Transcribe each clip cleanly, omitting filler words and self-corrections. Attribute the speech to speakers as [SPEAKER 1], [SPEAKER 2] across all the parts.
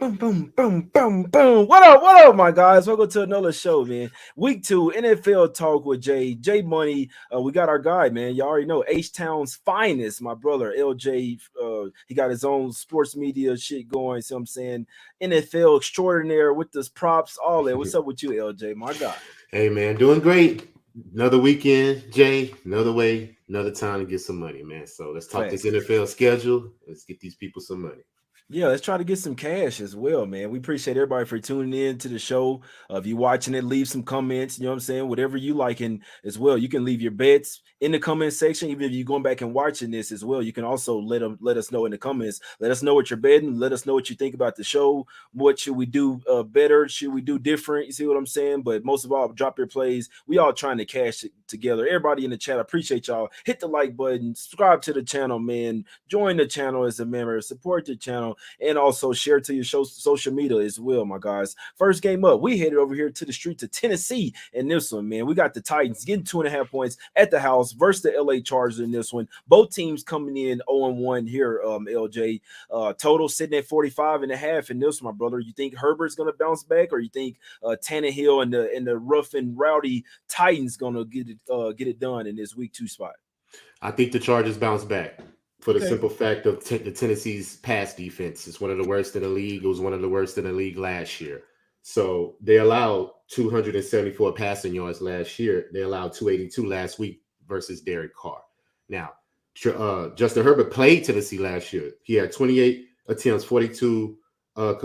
[SPEAKER 1] Boom, boom, boom, boom, boom. What up, my guys? Welcome to another show, man. Week 2, NFL Talk with J Money. We got our guy, man. You already know, H-Town's finest, my brother, LJ. He got his own sports media shit going. See what I'm saying? NFL extraordinaire with this props, all that. What's up with you, LJ, my guy?
[SPEAKER 2] Hey man, doing great. Another weekend, Jay. Another way, another time to get some money, man. So let's talk this
[SPEAKER 1] Facts.
[SPEAKER 2] NFL schedule. Let's get these people some money.
[SPEAKER 1] Yeah, let's try to get some cash as well, man. We appreciate everybody for tuning in to the show. If you're watching it, leave some comments. You know what I'm saying? Whatever you like, and as well, you can leave your bets in the comment section. Even if you're going back and watching this as well, you can also let us know in the comments. Let us know what you're betting. Let us know what you think about the show. What should we do better? Should we do different? You see what I'm saying? But most of all, drop your plays. We all trying to cash it together. Everybody in the chat, I appreciate y'all. Hit the like button. Subscribe to the channel, man. Join the channel as a member. Support the channel. And also share to your social media as well, my guys. First game up, we headed over here to the streets of Tennessee in this one, man. We got the Titans getting 2.5 points at the house versus the LA Chargers in this one. Both teams coming in 0-1 here, LJ. Total sitting at 45.5 in this one, my brother. You think Herbert's gonna bounce back, or you think Tannehill and the rough and rowdy Titans gonna get it done in this week 2 spot?
[SPEAKER 2] I think the Chargers bounce back for the
[SPEAKER 1] Okay.
[SPEAKER 2] simple fact of the Tennessee's pass defense. It's one of the worst in the league. It was one of the worst in the league last year. So they allowed 274 passing yards last year. They allowed 282 last week versus Derek Carr. Now, Justin Herbert played Tennessee last year. He had 28 attempts, 42.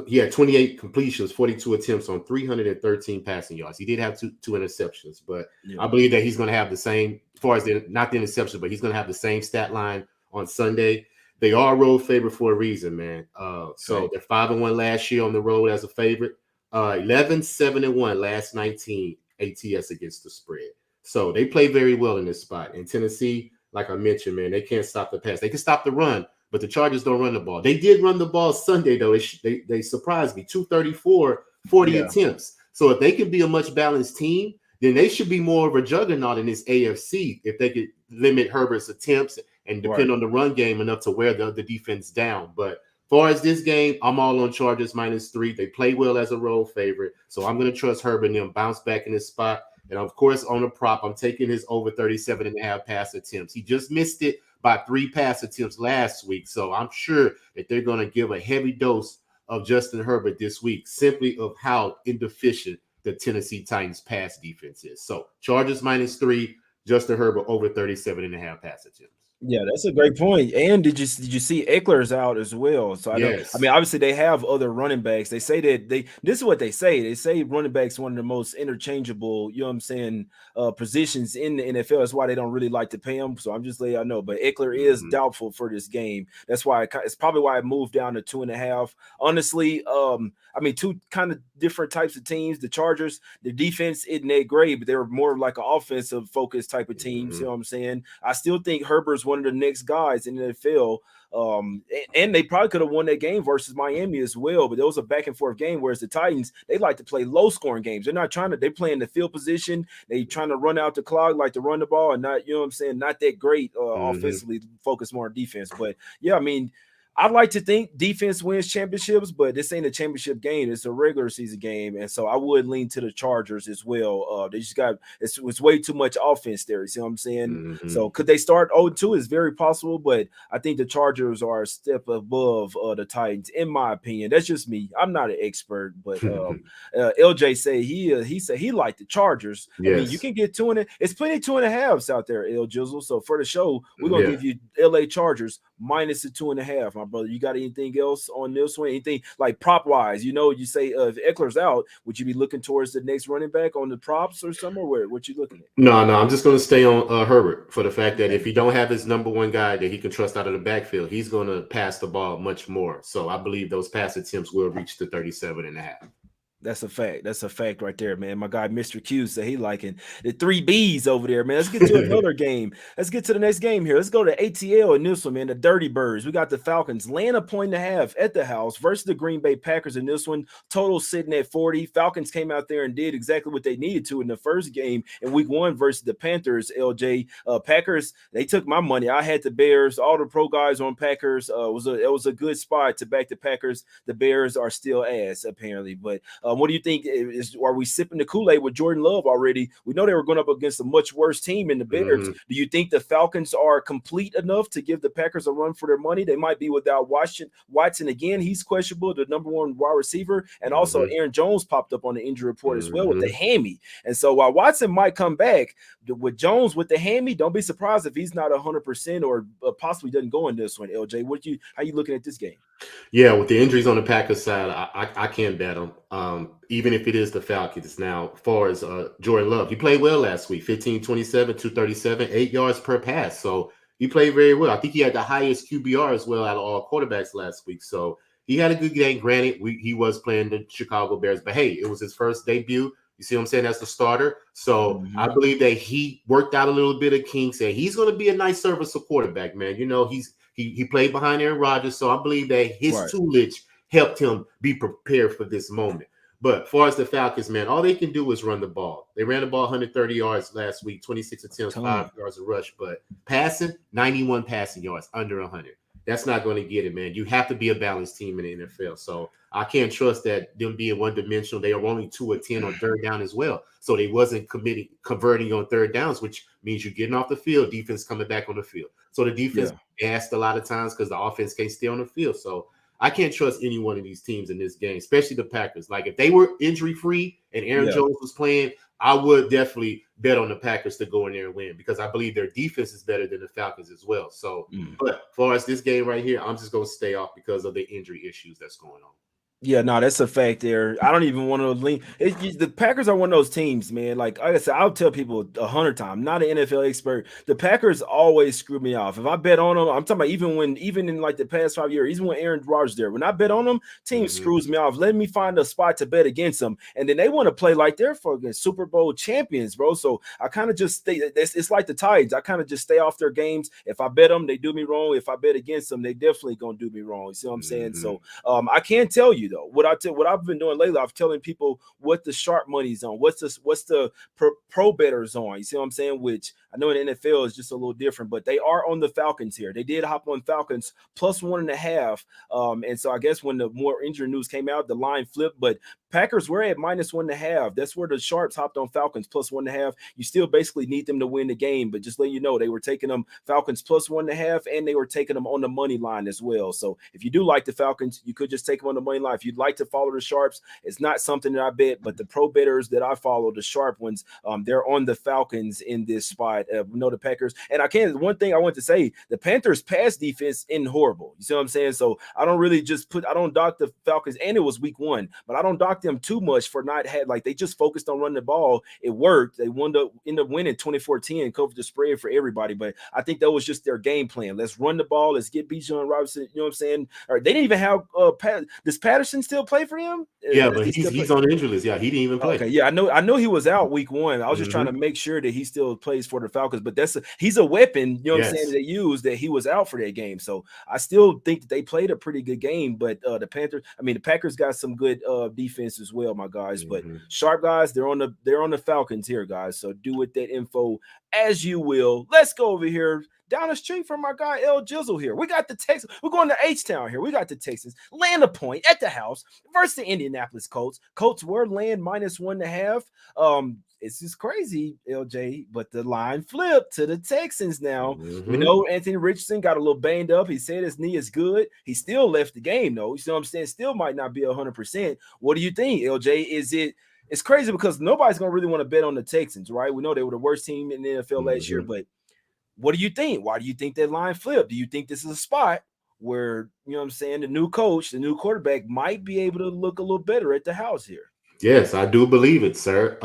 [SPEAKER 2] He had 28 completions, 42 attempts on 313 passing yards. He did have two interceptions, but
[SPEAKER 1] Yeah.
[SPEAKER 2] I believe that he's going to have the same, as far as not the interception, but he's going to have the same stat line on Sunday. They are a road favorite for a reason, man. So they're 5-1 last year on the road as a favorite. 11-7-1 last 19 ATS against the spread. So they play very well in this spot. In Tennessee, like I mentioned, man, they can't stop the pass. They can stop the run, but the Chargers don't run the ball. They did run the ball Sunday, though. They surprised me. 234, 40 attempts. So if they can be a much balanced team, then they should be more of a juggernaut in this AFC if they could limit Herbert's attempts and depend on the run game enough to wear the defense down. But as far as this game, I'm all on Chargers -3. They play well as a road favorite. So I'm going to trust Herbert and them bounce back in this spot. And of course, on the prop, I'm taking his over 37.5 pass attempts. He just missed it by 3 pass attempts last week. So I'm sure that they're going to give a heavy dose of Justin Herbert this week, simply of how inefficient the Tennessee Titans pass defense is. So Chargers -3, Justin Herbert over 37.5 pass attempts.
[SPEAKER 1] Yeah, that's a great point. And did you see Eckler's out as well? So I know. I mean, obviously they have other running backs. They say that this is what they say. They say running backs one of the most interchangeable, you know what I'm saying, positions in the NFL. That's why they don't really like to pay him. So I'm just letting y'all know. But Eckler is doubtful for this game. That's why it's probably why it moved down to 2.5. Honestly, I mean, two kind of different types of teams. The Chargers, the defense isn't that great, but they're more like an offensive focused type of team. You know what I'm saying? I still think Herbert's one of the next guys in the NFL. And they probably could have won that game versus Miami as well, but it was a back and forth game. Whereas the Titans, they like to play low scoring games. They're not they're playing the field position. They trying to run out the clock, like to run the ball, and not, you know what I'm saying, not that great offensively, focus more on defense. But yeah, I mean, I'd like to think defense wins championships, but this ain't a championship game. It's a regular season game. And so I would lean to the Chargers as well. They just got it's way too much offense there. You see what I'm saying? So could they start 0-2? It's very possible, but I think the Chargers are a step above the Titans, in my opinion. That's just me. I'm not an expert, but LJ say he said he liked the Chargers. I mean, you can get it's plenty of 2.5s out there, L Jizzle. So for the show, we're gonna give you LA Chargers minus the 2.5. My brother, you got anything else on this one? Anything like prop wise? You know, you say if Eckler's out, would you be looking towards the next running back on the props or somewhere? Where what you looking at?
[SPEAKER 2] No, I'm just going to stay on Herbert for the fact that if he don't have his number one guy that he can trust out of the backfield, he's going to pass the ball much more. So I believe those pass attempts will reach the 37.5.
[SPEAKER 1] That's a fact. That's a fact right there, man. My guy, Mr. Q, said he liking the 3 Bs over there, man. Let's get to another game. Let's get to the next game here. Let's go to ATL in this one, man. The Dirty Birds. We got the Falcons laying 1.5 at the house versus the Green Bay Packers in this one. Total sitting at 40. Falcons came out there and did exactly what they needed to in the first game in week 1 versus the Panthers, LJ. Packers, they took my money. I had the Bears. All the pro guys on Packers. It was a good spot to back the Packers. The Bears are still ass, apparently. But what do you think? Are we sipping the Kool-Aid with Jordan Love already? We know they were going up against a much worse team in the Bears. Do you think the Falcons are complete enough to give the Packers a run for their money? They might be without Watson again. He's questionable, the number 1 wide receiver. And also Aaron Jones popped up on the injury report as well with the hammy. And so while Watson might come back, with Jones with the hammy, don't be surprised if he's not 100% or possibly doesn't go in this one, LJ. How you looking at this game?
[SPEAKER 2] Yeah, with the injuries on the Packers side, I can't bet them. Even if it is the Falcons. Now, as far as Jordan Love, he played well last week, 15-27, 237, 8 yards per pass. So he played very well. I think he had the highest QBR as well out of all quarterbacks last week. So he had a good game. Granted, he was playing the Chicago Bears, but hey, it was his first debut. You see what I'm saying? As the starter. So I believe that he worked out a little bit of kinks, and he's going to be a nice serviceable quarterback, man. You know, he played behind Aaron Rodgers, so I believe that his toolage helped him be prepared for this moment. But as far as the Falcons, man, all they can do is run the ball. They ran the ball 130 yards last week, 26 attempts, 5 yards of rush. But passing, 91 passing yards, under 100. That's not going to get it, man. You have to be a balanced team in the NFL. So I can't trust that them being one-dimensional. They are only 2 of 10 on third down as well. So they wasn't converting on third downs, which means you're getting off the field, defense coming back on the field. So the defense gassed a lot of times because the offense can't stay on the field. So I can't trust any one of these teams in this game, especially the Packers. Like if they were injury-free and Aaron Jones was playing, I would definitely bet on the Packers to go in there and win because I believe their defense is better than the Falcons as well. So, but as far as this game right here, I'm just going to stay off because of the injury issues that's going on.
[SPEAKER 1] Yeah, no, that's a fact there. I don't even want to lean. The Packers are one of those teams, man. Like I said, I'll tell people 100 times, not an NFL expert. The Packers always screw me off. If I bet on them, I'm talking about even in like the past 5 years, even when Aaron Rodgers there, when I bet on them, team screws me off. Let me find a spot to bet against them. And then they want to play like they're fucking Super Bowl champions, bro. So I kind of just stay. It's like the Tides. I kind of just stay off their games. If I bet them, they do me wrong. If I bet against them, they definitely going to do me wrong. You see what I'm saying? So I can't tell you, though. What I've been doing lately, I'm telling people what the sharp money's on, what's the pro betters on. You see what I'm saying? Which I know in the NFL is just a little different, but they are on the Falcons here. They did hop on Falcons plus 1.5. And so I guess when the more injury news came out, the line flipped, but Packers were at minus 1.5. That's where the sharps hopped on Falcons plus 1.5. You still basically need them to win the game, but just letting you know, they were taking them Falcons plus 1.5, and they were taking them on the money line as well. So if you do like the Falcons, you could just take them on the money line. If you'd like to follow the sharps, it's not something that I bet, but the pro bettors that I follow, the sharp ones, they're on the Falcons in this spot. We know the Packers, and one thing I want to say, the Panthers pass defense isn't horrible. You see what I'm saying? So I don't really I don't dock the Falcons, and it was week 1, but I don't dock them too much for not they just focused on running the ball. It worked. They end up winning 24-10, covered the spread for everybody. But I think that was just their game plan. Let's run the ball. Let's get Bijan Robinson. You know what I'm saying? Or they didn't even have does Patterson still play for them?
[SPEAKER 2] Yeah, but he's on the injury list. Yeah, he didn't even play.
[SPEAKER 1] Okay, yeah, I know he was out week 1. I was just trying to make sure that he still plays for the Falcons. But he's a weapon. You know what I'm saying? That they use that he was out for that game. So I still think that they played a pretty good game. But the Packers got some good defense as well, my guys. But sharp guys, they're on the Falcons here, guys. So do with that info as you will. Let's go over here down the street from our guy L Jizzle here. We got the Texans. We're going to H-Town here. We got the Texans laying a point at the house versus the Indianapolis Colts. Colts were laying minus 1.5. It's just crazy, LJ, but the line flipped to the Texans now. We know Anthony Richardson got a little banged up. He said his knee is good. He still left the game, though. You see what I'm saying? Still might not be 100%. What do you think, LJ? It's crazy because nobody's going to really want to bet on the Texans, right? We know they were the worst team in the NFL last year, but what do you think? Why do you think that line flipped? Do you think this is a spot where, you know what I'm saying, the new coach, the new quarterback might be able to look a little better at the house here?
[SPEAKER 2] Yes, I do believe it, sir.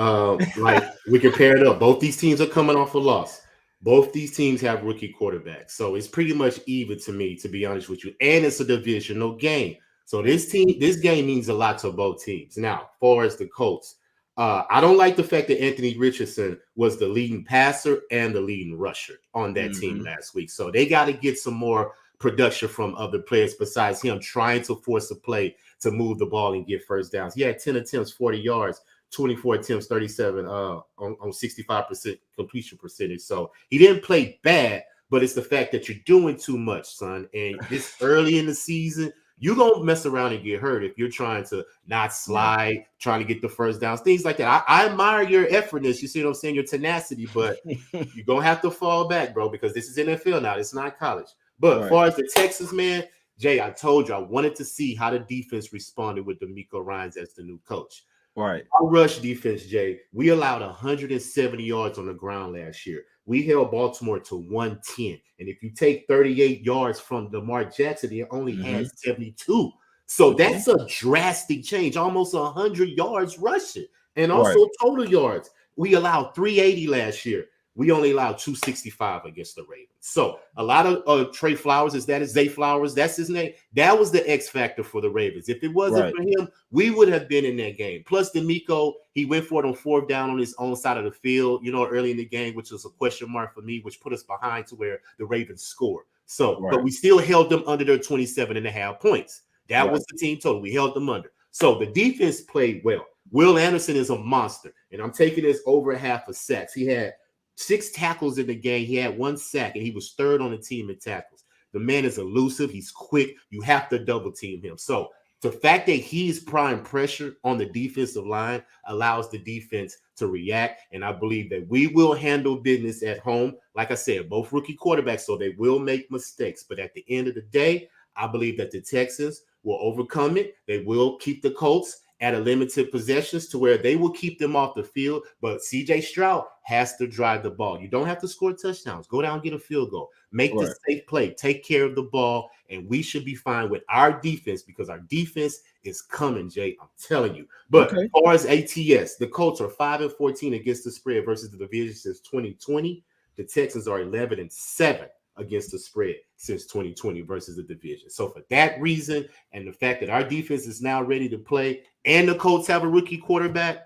[SPEAKER 2] We can pair it up. Both these teams are coming off a loss. Both these teams have rookie quarterbacks. So it's pretty much even to me, to be honest with you. And it's a divisional game. So this game means a lot to both teams. Now, as far as the Colts, I don't like the fact that Anthony Richardson was the leading passer and the leading rusher on that team last week. So they got to get some more production from other players besides him trying to force a play to move the ball and get first downs. He had 10 attempts, 40 yards, 24 attempts, 37 on 65% completion percentage. So he didn't play bad, but it's the fact that you're doing too much, son. And this early in the season, you're going to mess around and get hurt if you're trying to not slide, trying to get the first downs, things like that. I admire your effortness. You see what I'm saying? Your tenacity, but you're going to have to fall back, bro, because this is NFL now. It's not college. But as far as the Texans, man, Jay, I told you I wanted to see how the defense responded with D'Amico Ryans as the new coach.
[SPEAKER 1] Right.
[SPEAKER 2] Our rush defense, Jay, we allowed 170 yards on the ground last year. We held Baltimore to 110. And if you take 38 yards from Lamar Jackson, he only had 72. So that's a drastic change, almost 100 yards rushing. And also total yards. We allowed 380 last year. We only allowed 265 against the Ravens. So a lot of Trey Flowers, Zay Flowers, that's his name. That was the X factor for the Ravens. If it wasn't for him, we would have been in that game. Plus, D'Amico, he went for it on fourth down on his own side of the field, early in the game, which was a question mark for me, which put us behind to where the Ravens scored. So, but we still held them under their 27.5 points. That was the team total. We held them under. So the defense played well. Will Anderson is a monster, and I'm taking this over half a sacks. He had 6 tackles in the game. He had 1 sack, and he was third on the team in tackles. The man is elusive. He's quick. You have to double team him. So the fact that he's prime pressure on the defensive line allows the defense to react, and I believe that we will handle business at home. Like I said, both rookie quarterbacks, so they will make mistakes. But at the end of the day, I believe that the Texans will overcome it. They will keep the Colts at a limited possessions to where they will keep them off the field. But C.J. Stroud has to drive the ball. You don't have to score touchdowns. Go down and get a field goal. Make the safe play. Take care of the ball, and we should be fine with our defense because our defense is coming, Jay. I'm telling you. But as far as ATS, the Colts are 5-14 against the spread versus the division since 2020. The Texans are 11-7 against the spread since 2020 versus the division. So for that reason, and the fact that our defense is now ready to play, and the Colts have a rookie quarterback,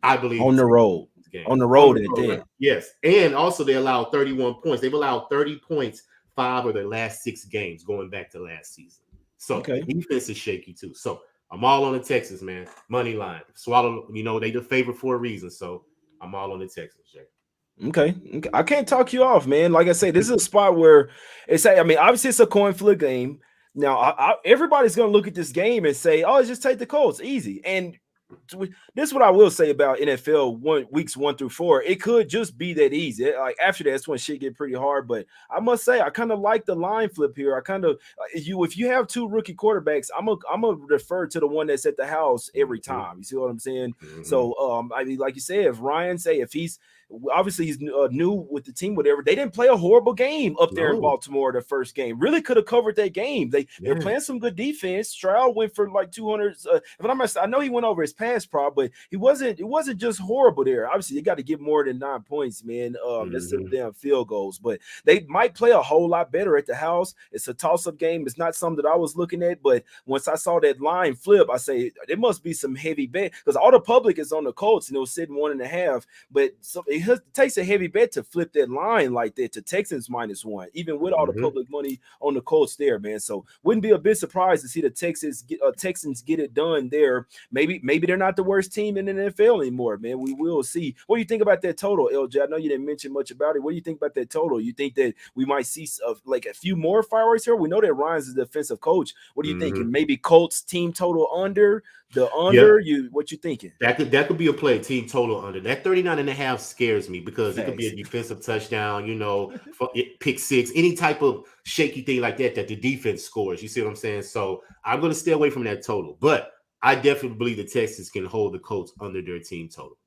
[SPEAKER 2] I believe
[SPEAKER 1] on the road.
[SPEAKER 2] Yes. And also they allowed 31 points. They've allowed 30 points 5 of their last 6 games going back to last season. So the defense is shaky too. So I'm all on the Texans, man. Money line. Swallow, they the favorite for a reason. So I'm all on the Texans, Jay.
[SPEAKER 1] Okay. I can't talk you off, man. Like I say, this is a spot where obviously it's a coin flip game. Now, everybody's going to look at this game and say, oh, just take the Colts, easy. And this is what I will say about NFL weeks 1 through 4. It could just be that easy. Like after that's when shit get pretty hard. But I must say, I kind of like the line flip here. I kind of if you have 2 rookie quarterbacks, I'm gonna refer to the one that's at the house every time. You see what I'm saying? So like you said, if Ryan if he's new with the team, whatever, they didn't play a horrible game up there in Baltimore the first game. Really could have covered that game. They're playing some good defense. Stroud went for like 200. I know he went over his pass prop, but it wasn't just horrible there. Obviously, you got to get more than 9 points, man. That's some damn field goals, but they might play a whole lot better at the house. It's a toss-up game. It's not something that I was looking at, but once I saw that line flip, I say there must be some heavy bet because all the public is on the Colts and it was sitting 1.5, but it takes a heavy bet to flip that line like that to Texans -1, even with all the public money on the Colts there, man. So wouldn't be a bit surprised to see the Texans get it done there. Maybe they're not the worst team in the NFL anymore, man. We will see. What do you think about that total, LJ? I know you didn't mention much about it. What do you think about that total? You think that we might see like a few more fireworks here? We know that Ryan's the defensive coach. What do you think? Maybe Colts team total under the under? What you thinking?
[SPEAKER 2] That could be a play, team total under. That 39.5 scares me because it could be a defensive touchdown, pick 6, any type of shaky thing like that the defense scores. You see what I'm saying? So I'm going to stay away from that total. But I definitely believe the Texans can hold the Colts under their team total.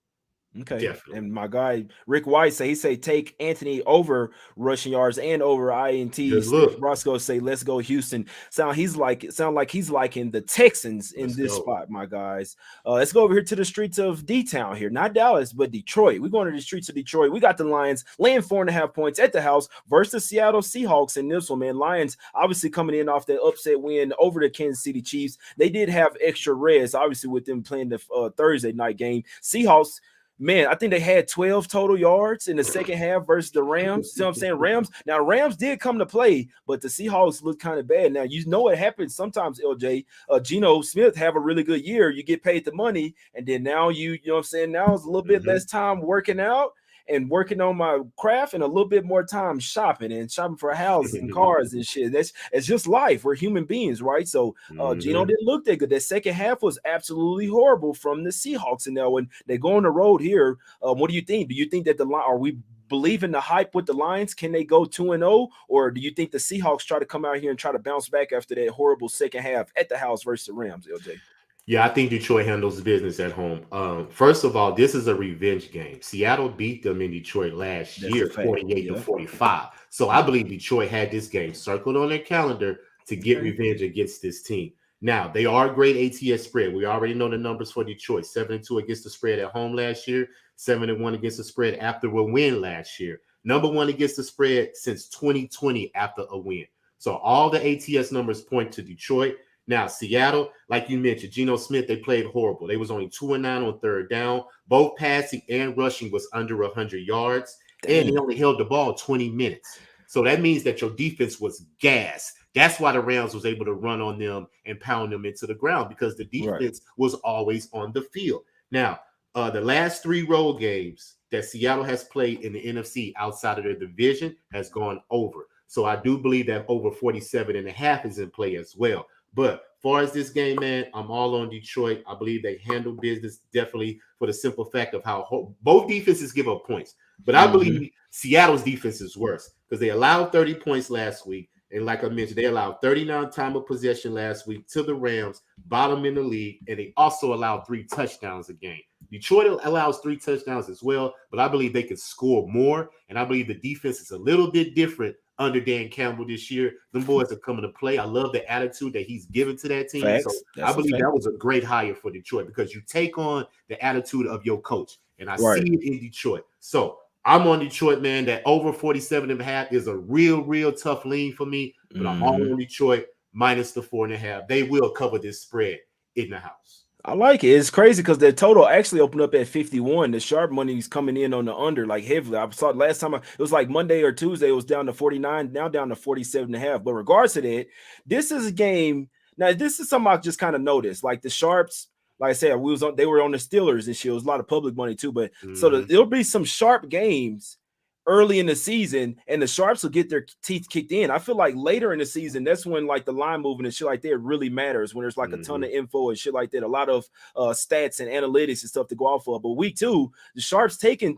[SPEAKER 1] Okay.
[SPEAKER 2] Definitely.
[SPEAKER 1] And my guy Rick White say take Anthony over rushing yards and over INT.
[SPEAKER 2] Good
[SPEAKER 1] Steph
[SPEAKER 2] look.
[SPEAKER 1] Roscoe say let's go Houston. Sound like he's liking the Texans in
[SPEAKER 2] Let's
[SPEAKER 1] this
[SPEAKER 2] go.
[SPEAKER 1] spot, my guys. Let's go over here to the streets of D-Town here, not Dallas, but Detroit. We're going to the streets of Detroit. We got the Lions laying 4.5 points at the house versus the Seattle Seahawks in this one, man. Lions obviously coming in off that upset win over the Kansas City Chiefs. They did have extra rest, obviously, with them playing the Thursday night game. Seahawks, man, I think they had 12 total yards in the second half versus the Rams. See what I'm saying? Rams did come to play, but the Seahawks look kind of bad. Now, you know what happens sometimes, LJ. Geno Smith have a really good year. You get paid the money, and then now you know what I'm saying? Now it's a little bit less time working out and working on my craft and a little bit more time shopping for houses and cars and shit. It's just life. We're human beings, right? So Geno didn't look that good. That second half was absolutely horrible from the Seahawks. And now when they go on the road here, what do you think? Do you think that are we believing the hype with the Lions? Can they go 2-0? Or do you think the Seahawks try to come out here and try to bounce back after that horrible second half at the house versus the Rams, LJ?
[SPEAKER 2] Yeah, I think Detroit handles business at home. First of all, this is a revenge game. Seattle beat them in Detroit last year, 48-45. So I believe Detroit had this game circled on their calendar to get revenge against this team. Now, they are a great ATS spread. We already know the numbers for Detroit. 7-2 against the spread at home last year, 7-1 against the spread after a win last year. Number one against the spread since 2020 after a win. So all the ATS numbers point to Detroit. Now, Seattle, like you mentioned, Geno Smith, they played horrible. They was only 2-9 on third down. Both passing and rushing was under 100 yards. And they only held the ball 20 minutes. So that means that your defense was gassed. That's why the Rams was able to run on them and pound them into the ground, because the defense was always on the field. Now, the last 3 road games that Seattle has played in the NFC outside of their division has gone over. So I do believe that over 47.5 is in play as well. But as far as this game, man, I'm all on Detroit. I believe they handle business definitely for the simple fact of how both defenses give up points. But I believe Seattle's defense is worse because they allowed 30 points last week. And like I mentioned, they allowed 39 time of possession last week to the Rams, bottom in the league, and they also allowed 3 touchdowns a game. Detroit allows 3 touchdowns as well, but I believe they can score more, and I believe the defense is a little bit different under Dan Campbell this year. Them boys are coming to play. I love the attitude that he's given to that team.
[SPEAKER 1] Facts.
[SPEAKER 2] So I believe that was a great hire for Detroit because you take on the attitude of your coach, and I see it in Detroit. So I'm on Detroit, man. That over 47.5 is a real tough lean for me, but I'm all on Detroit minus the 4.5. They will cover this spread in the house.
[SPEAKER 1] I like it. It's crazy because the total actually opened up at 51. The sharp money is coming in on the under like heavily. I saw it last time. It was like Monday or Tuesday. It was down to 49, now down to 47.5. But regards to that, this is a game. Now, this is something I just kind of noticed. Like the Sharps, like I said, they were on the Steelers and shit. It was a lot of public money too. But so there'll be some sharp games early in the season, and the Sharps will get their teeth kicked in. I feel like later in the season, that's when like the line movement and shit like that really matters, when there's like a ton of info and shit like that, a lot of stats and analytics and stuff to go off of. But week 2, the Sharps taking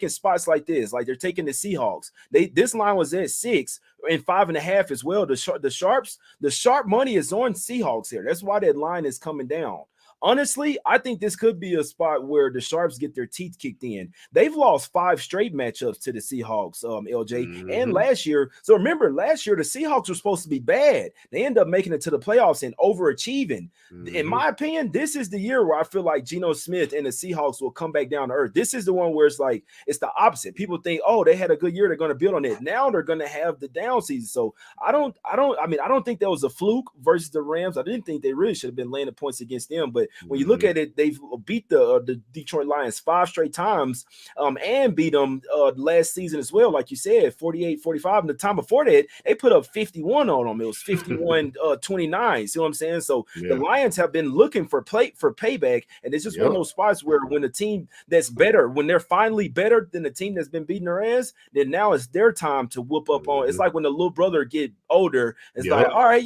[SPEAKER 1] spots like this, like they're taking the Seahawks. This line was at 6 and 5.5 as well. The sharp money is on Seahawks here. That's why that line is coming down. Honestly, I think this could be a spot where the Sharps get their teeth kicked in. They've lost 5 straight matchups to the Seahawks, LJ, and last year. So remember, last year the Seahawks were supposed to be bad. They end up making it to the playoffs and overachieving. In my opinion, this is the year where I feel like Geno Smith and the Seahawks will come back down to earth. This is the one where it's like it's the opposite. People think, oh, they had a good year, they're going to build on it. Now they're going to have the down season. So I don't think that was a fluke versus the Rams. I didn't think they really should have been laying the points against them, but when you look at it, they've beat the Detroit Lions 5 straight times and beat them last season as well. Like you said, 48-45. And the time before that, they put up 51 on them. It was 51-29. See what I'm saying? So the Lions have been looking for payback. And it's just one of those spots where when the team that's better, when they're finally better than the team that's been beating their ass, then now it's their time to whoop up on. It's like when the little brother get older, it's like, all right,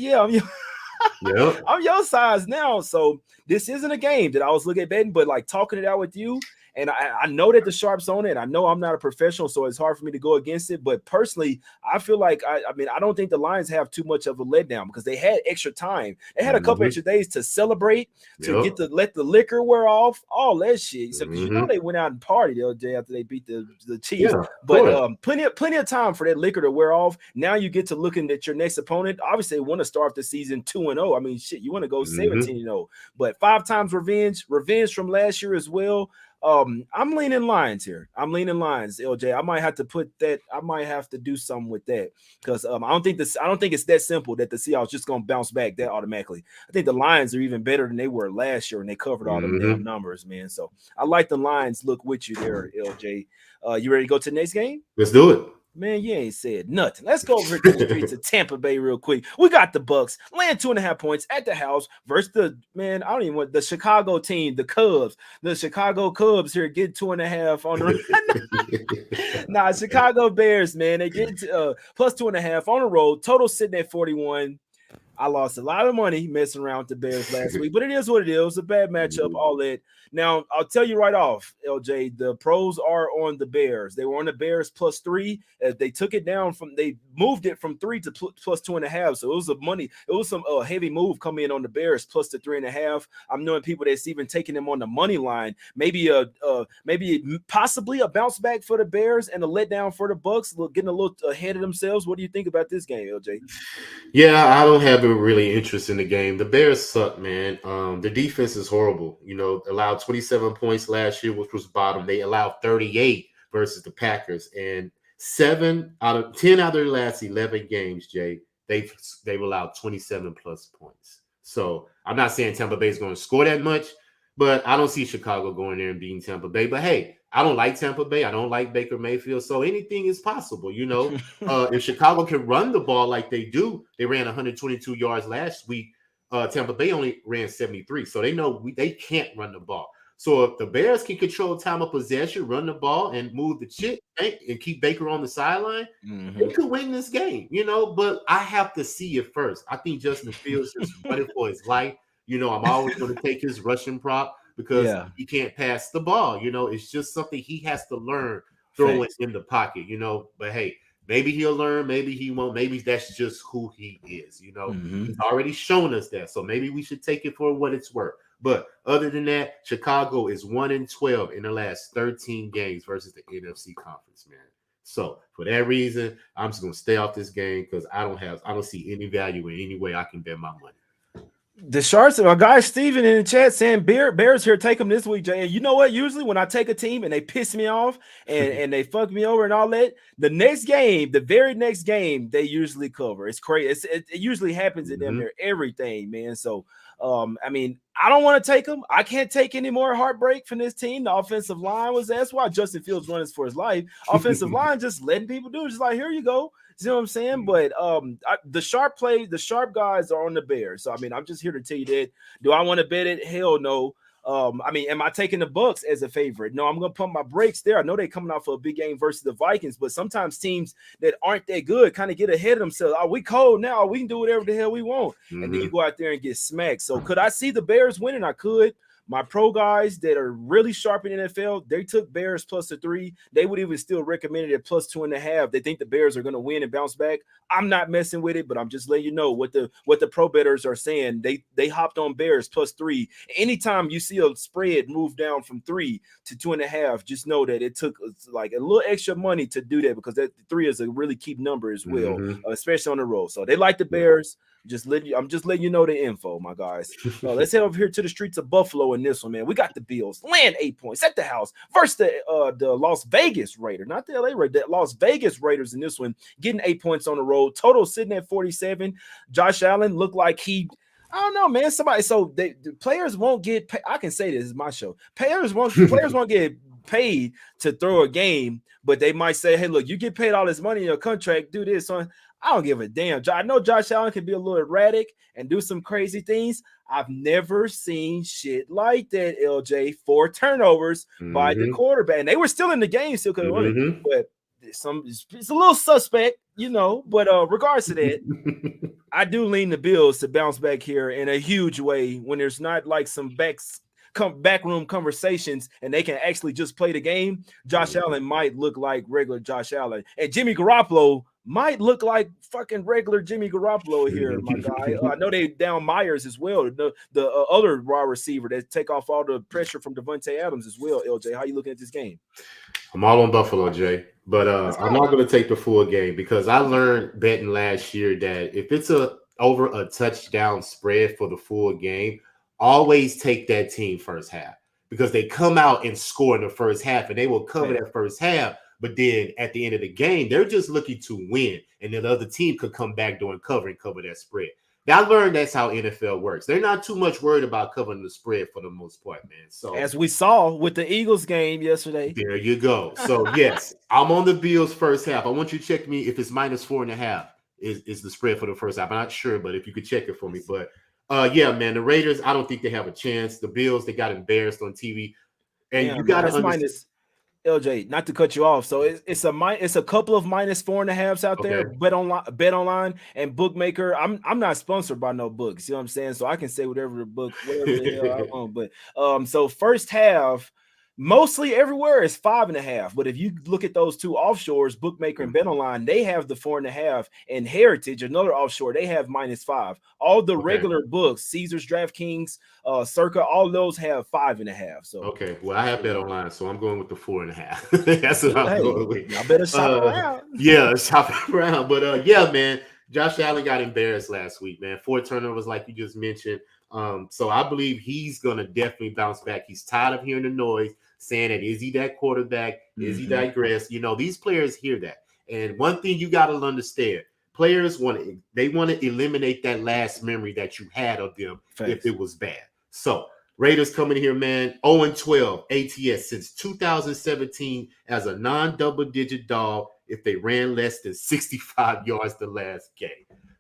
[SPEAKER 1] I'm your size now. So this isn't a game that I was looking at betting, but like talking it out with you, And I know that the sharps on it. I know I'm not a professional, so it's hard for me to go against it. But personally, I feel like I don't think the Lions have too much of a letdown because they had extra time. They had a couple extra days to celebrate, to get to let the liquor wear off, all that shit. So because they went out and partied the other day after they beat the Chiefs.
[SPEAKER 2] Yeah,
[SPEAKER 1] but plenty of time for that liquor to wear off. Now you get to looking at your next opponent. Obviously, they want to start the season 2-0. I mean, shit, you want to go 17-0. But 5 times revenge from last year as well. I'm leaning Lions here. I'm leaning Lions, LJ. I might have to put that. I might have to do something with that because I don't think it's that simple that the Seahawks just gonna bounce back that automatically. I think the Lions are even better than they were last year when they covered all them damn numbers, man. So I like the Lions. Look with you there, LJ. You ready to go to the next game?
[SPEAKER 2] Let's do it.
[SPEAKER 1] Man, you ain't said nothing. Let's go over to the streets of Tampa Bay real quick. We got the Bucks laying 2.5 points at the house versus the Chicago team, the Cubs. The Chicago Cubs here get 2.5 on the Nah, Chicago Bears, man. They get plus 2.5 on the road. Total sitting at 41. I lost a lot of money messing around with the Bears last week, but it is what it is. A bad matchup, all that. Now, I'll tell you right off, LJ, the pros are on the Bears. They were on the Bears +3. They took it down they moved it from 3 to +2.5. So it was some heavy move coming in on the Bears plus the 3.5. I'm knowing people that's even taking them on the money line. Maybe possibly a bounce back for the Bears and a letdown for the Bucks, getting a little ahead of themselves. What do you think about this game, LJ?
[SPEAKER 2] Yeah, I don't have a really interest in the game. The Bears suck, man. The defense is horrible. Allowed 27 points last year, which was bottom. They allowed 38 versus the Packers, and 10 out of their last 11 games, Jay, they've allowed 27 plus points. So I'm not saying Tampa Bay is going to score that much, but I don't see Chicago going there and beating Tampa Bay. But hey, I don't like Tampa Bay. I don't like Baker Mayfield. So anything is possible, If Chicago can run the ball like they do, they ran 122 yards last week. Tampa Bay only ran 73. So they know they can't run the ball. So if the Bears can control time of possession, run the ball, and move the chip and keep Baker on the sideline, they could win this game, But I have to see it first. I think Justin Fields is running for his life. I'm always going to take his rushing prop because he can't pass the ball. It's just something he has to learn throwing in the pocket, But hey, maybe he'll learn, maybe he won't. Maybe that's just who he is, He's already shown us that. So maybe we should take it for what it's worth. But other than that, Chicago is 1-12 in the last 13 games versus the NFC conference, man. So for that reason, I'm just going to stay off this game because I don't see any value in any way I can bet my money.
[SPEAKER 1] The Sharks, my guy Steven in the chat saying Bears here, take them this week, Jay. And you know what? Usually when I take a team and they piss me off and they fuck me over and all that, the very next game, they usually cover. It's crazy. It usually happens in them there, everything, man. So, I don't want to take them. I can't take any more heartbreak from this team. The offensive line that's why Justin Fields running for his life. Offensive line just letting people do it. Just like, here you go. You know what I'm saying? But the sharp guys are on the Bears. So, I'm just here to tell you that. Do I want to bet it? Hell no. Am I taking the Bucks as a favorite? No, I'm going to pump my brakes there. I know they're coming off of a big game versus the Vikings, but sometimes teams that aren't that good kind of get ahead of themselves. Oh, we cold now. We can do whatever the hell we want. And then you go out there and get smacked. So could I see the Bears winning? I could. My pro guys that are really sharp in the NFL, they took Bears plus the 3. They would even still recommend it at plus 2.5. They think the Bears are going to win and bounce back. I'm not messing with it, but I'm just letting you know what the pro bettors are saying. They hopped on Bears plus 3. Anytime you see a spread move down from 3 to 2.5, just know that it took like a little extra money to do that because that 3 is a really key number as well, especially on the road. So they like the Bears. I'm just letting you know the info, my guys. Let's head over here to the streets of Buffalo in this one, man. We got the Bills laying 8 points at the house versus the Las Vegas Raiders, not the LA Raiders, the Las Vegas Raiders in this one, getting 8 points on the road. Total sitting at 47. Josh Allen looked like I don't know, man. The players won't get paid. I can say this is my show. Players won't get paid to throw a game, but they might say, hey, look, you get paid all this money in your contract, do this, son. I don't give a damn. I know Josh Allen can be a little erratic and do some crazy things. I've never seen shit like that, LJ. 4 turnovers by the quarterback. And they were still in the game, still could have won it. But it's a little suspect, But regardless of that, I do lean the Bills to bounce back here in a huge way when there's not like some backroom conversations and they can actually just play the game, Josh Allen might look like regular Josh Allen, and Jimmy Garoppolo might look like fucking regular Jimmy Garoppolo here, my guy. I know they down Myers as well, the other wide receiver that take off all the pressure from Devontae Adams as well. LJ, how you looking at this game?
[SPEAKER 2] I'm all on Buffalo, Jay, but I'm not going to take the full game because I learned betting last year that if it's over a touchdown spread for the full game, always take that team first half because they come out and score in the first half and they will cover that first half. But then at the end of the game, they're just looking to win. And then the other team could come back doing cover and cover that spread. Now, I learned that's how NFL works. They're not too much worried about covering the spread for the most part, man. So
[SPEAKER 1] as we saw with the Eagles game yesterday.
[SPEAKER 2] There you go. So, yes, I'm on the Bills first half. I want you to check me if it's -4.5 is the spread for the first half. I'm not sure, but if you could check it for me. But, yeah, man, the Raiders, I don't think they have a chance. The Bills, they got embarrassed on TV. And you got to understand.
[SPEAKER 1] LJ, not to cut you off, so it's a couple of -4.5s out there. Bet online, and bookmaker. I'm not sponsored by no book. See what I'm saying? So I can say whatever the hell I want. But so first half, mostly everywhere is 5.5. But if you look at those two offshores, bookmaker and bet online, they have the 4.5. And Heritage, another offshore, they have -5. All the regular books, Caesars, DraftKings, Circa, all those have 5.5. So
[SPEAKER 2] well, I have bet online, so I'm going with the 4.5. That's what I'm going with.
[SPEAKER 1] I better shop around.
[SPEAKER 2] Yeah, shop around. But yeah, man, Josh Allen got embarrassed last week, man. 4 turnovers, like you just mentioned. So I believe he's gonna definitely bounce back. He's tired of hearing the noise, saying that is he that quarterback? Is he digress? You know, these players hear that. And one thing you got to understand. Players want to eliminate that last memory that you had of them if it was bad. So Raiders coming here, man, 0-12 ATS since 2017 as a non-double-digit dog if they ran less than 65 yards the last game.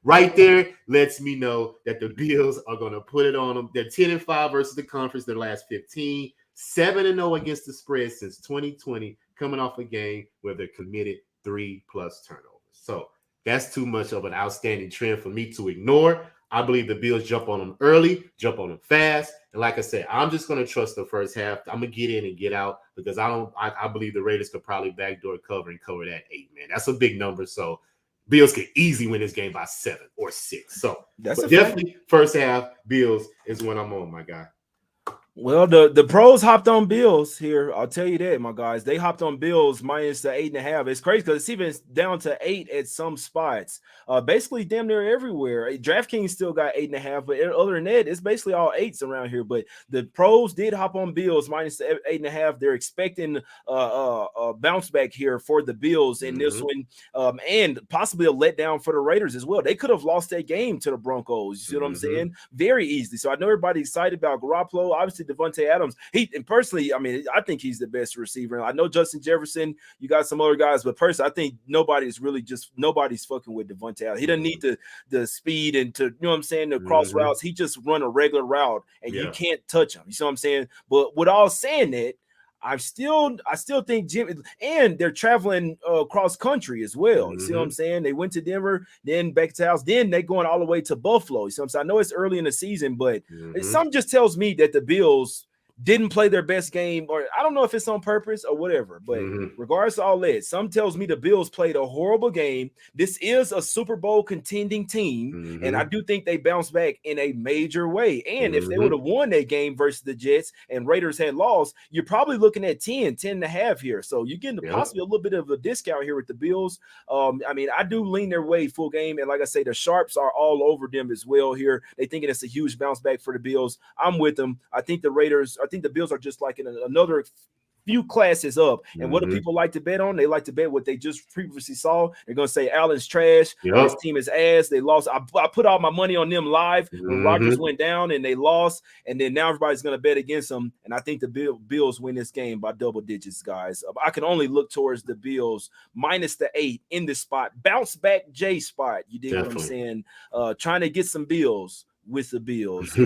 [SPEAKER 2] Right there lets me know that the Bills are going to put it on them. They're 10-5 versus the conference their last 15, 7-0 against the spread since 2020, coming off a game where they're committed 3+ turnovers. So that's too much of an outstanding trend for me to ignore. I believe the Bills jump on them early, jump on them fast. And like I said, I'm just going to trust the first half. I'm going to get in and get out because I believe the Raiders could probably backdoor cover and cover that 8, man. That's a big number. So Bills can easily win this game by 7 or 6. So that's definitely first half Bills is when I'm on, my guy.
[SPEAKER 1] Well, the pros hopped on Bills here. I'll tell you that, my guys. They hopped on Bills minus the 8.5. It's crazy because it's even down to 8 at some spots. Basically, damn near everywhere. DraftKings still got 8.5, but other than that, it's basically all 8s around here. But the pros did hop on Bills minus the 8.5. They're expecting a bounce back here for the Bills in this one, and possibly a letdown for the Raiders as well. They could have lost that game to the Broncos. You see what I'm saying? Very easily. So I know everybody's excited about Garoppolo. Obviously, Devontae Adams, and personally, I mean, I think he's the best receiver. I know Justin Jefferson, you got some other guys, but personally, I think nobody's fucking with Devontae Adams. He doesn't need the speed and to, you know what I'm saying, the cross routes. He just run a regular route and you can't touch him. You see what I'm saying? But with all saying that, I still think Jimmy, and they're traveling cross country as well. You see what I'm saying? They went to Denver, then back to house, then they going all the way to Buffalo. You see what I'm saying? I know it's early in the season, but something just tells me that the Bills didn't play their best game, or I don't know if it's on purpose or whatever, but regardless of all that, some tells me the Bills played a horrible game. This is a Super Bowl contending team, and I do think they bounced back in a major way. And if they would have won that game versus the Jets and Raiders had lost, you're probably looking at 10.5 here. So you're getting possibly a little bit of a discount here with the Bills. I mean, I do lean their way full game, and like I say, the sharps are all over them as well here. They thinking it's a huge bounce back for the Bills. I'm with them. I think the Bills are just like in another few classes up. And what do people like to bet on? They like to bet what they just previously saw. They're going to say Allen's trash. This team is ass. They lost. I put all my money on them live when Rodgers went down and they lost. And then now everybody's going to bet against them. And I think the Bills win this game by double digits, guys. I can only look towards the Bills minus the 8 in this spot. Bounce back J spot. You dig what I'm saying? Trying to get some Bills with the Bills.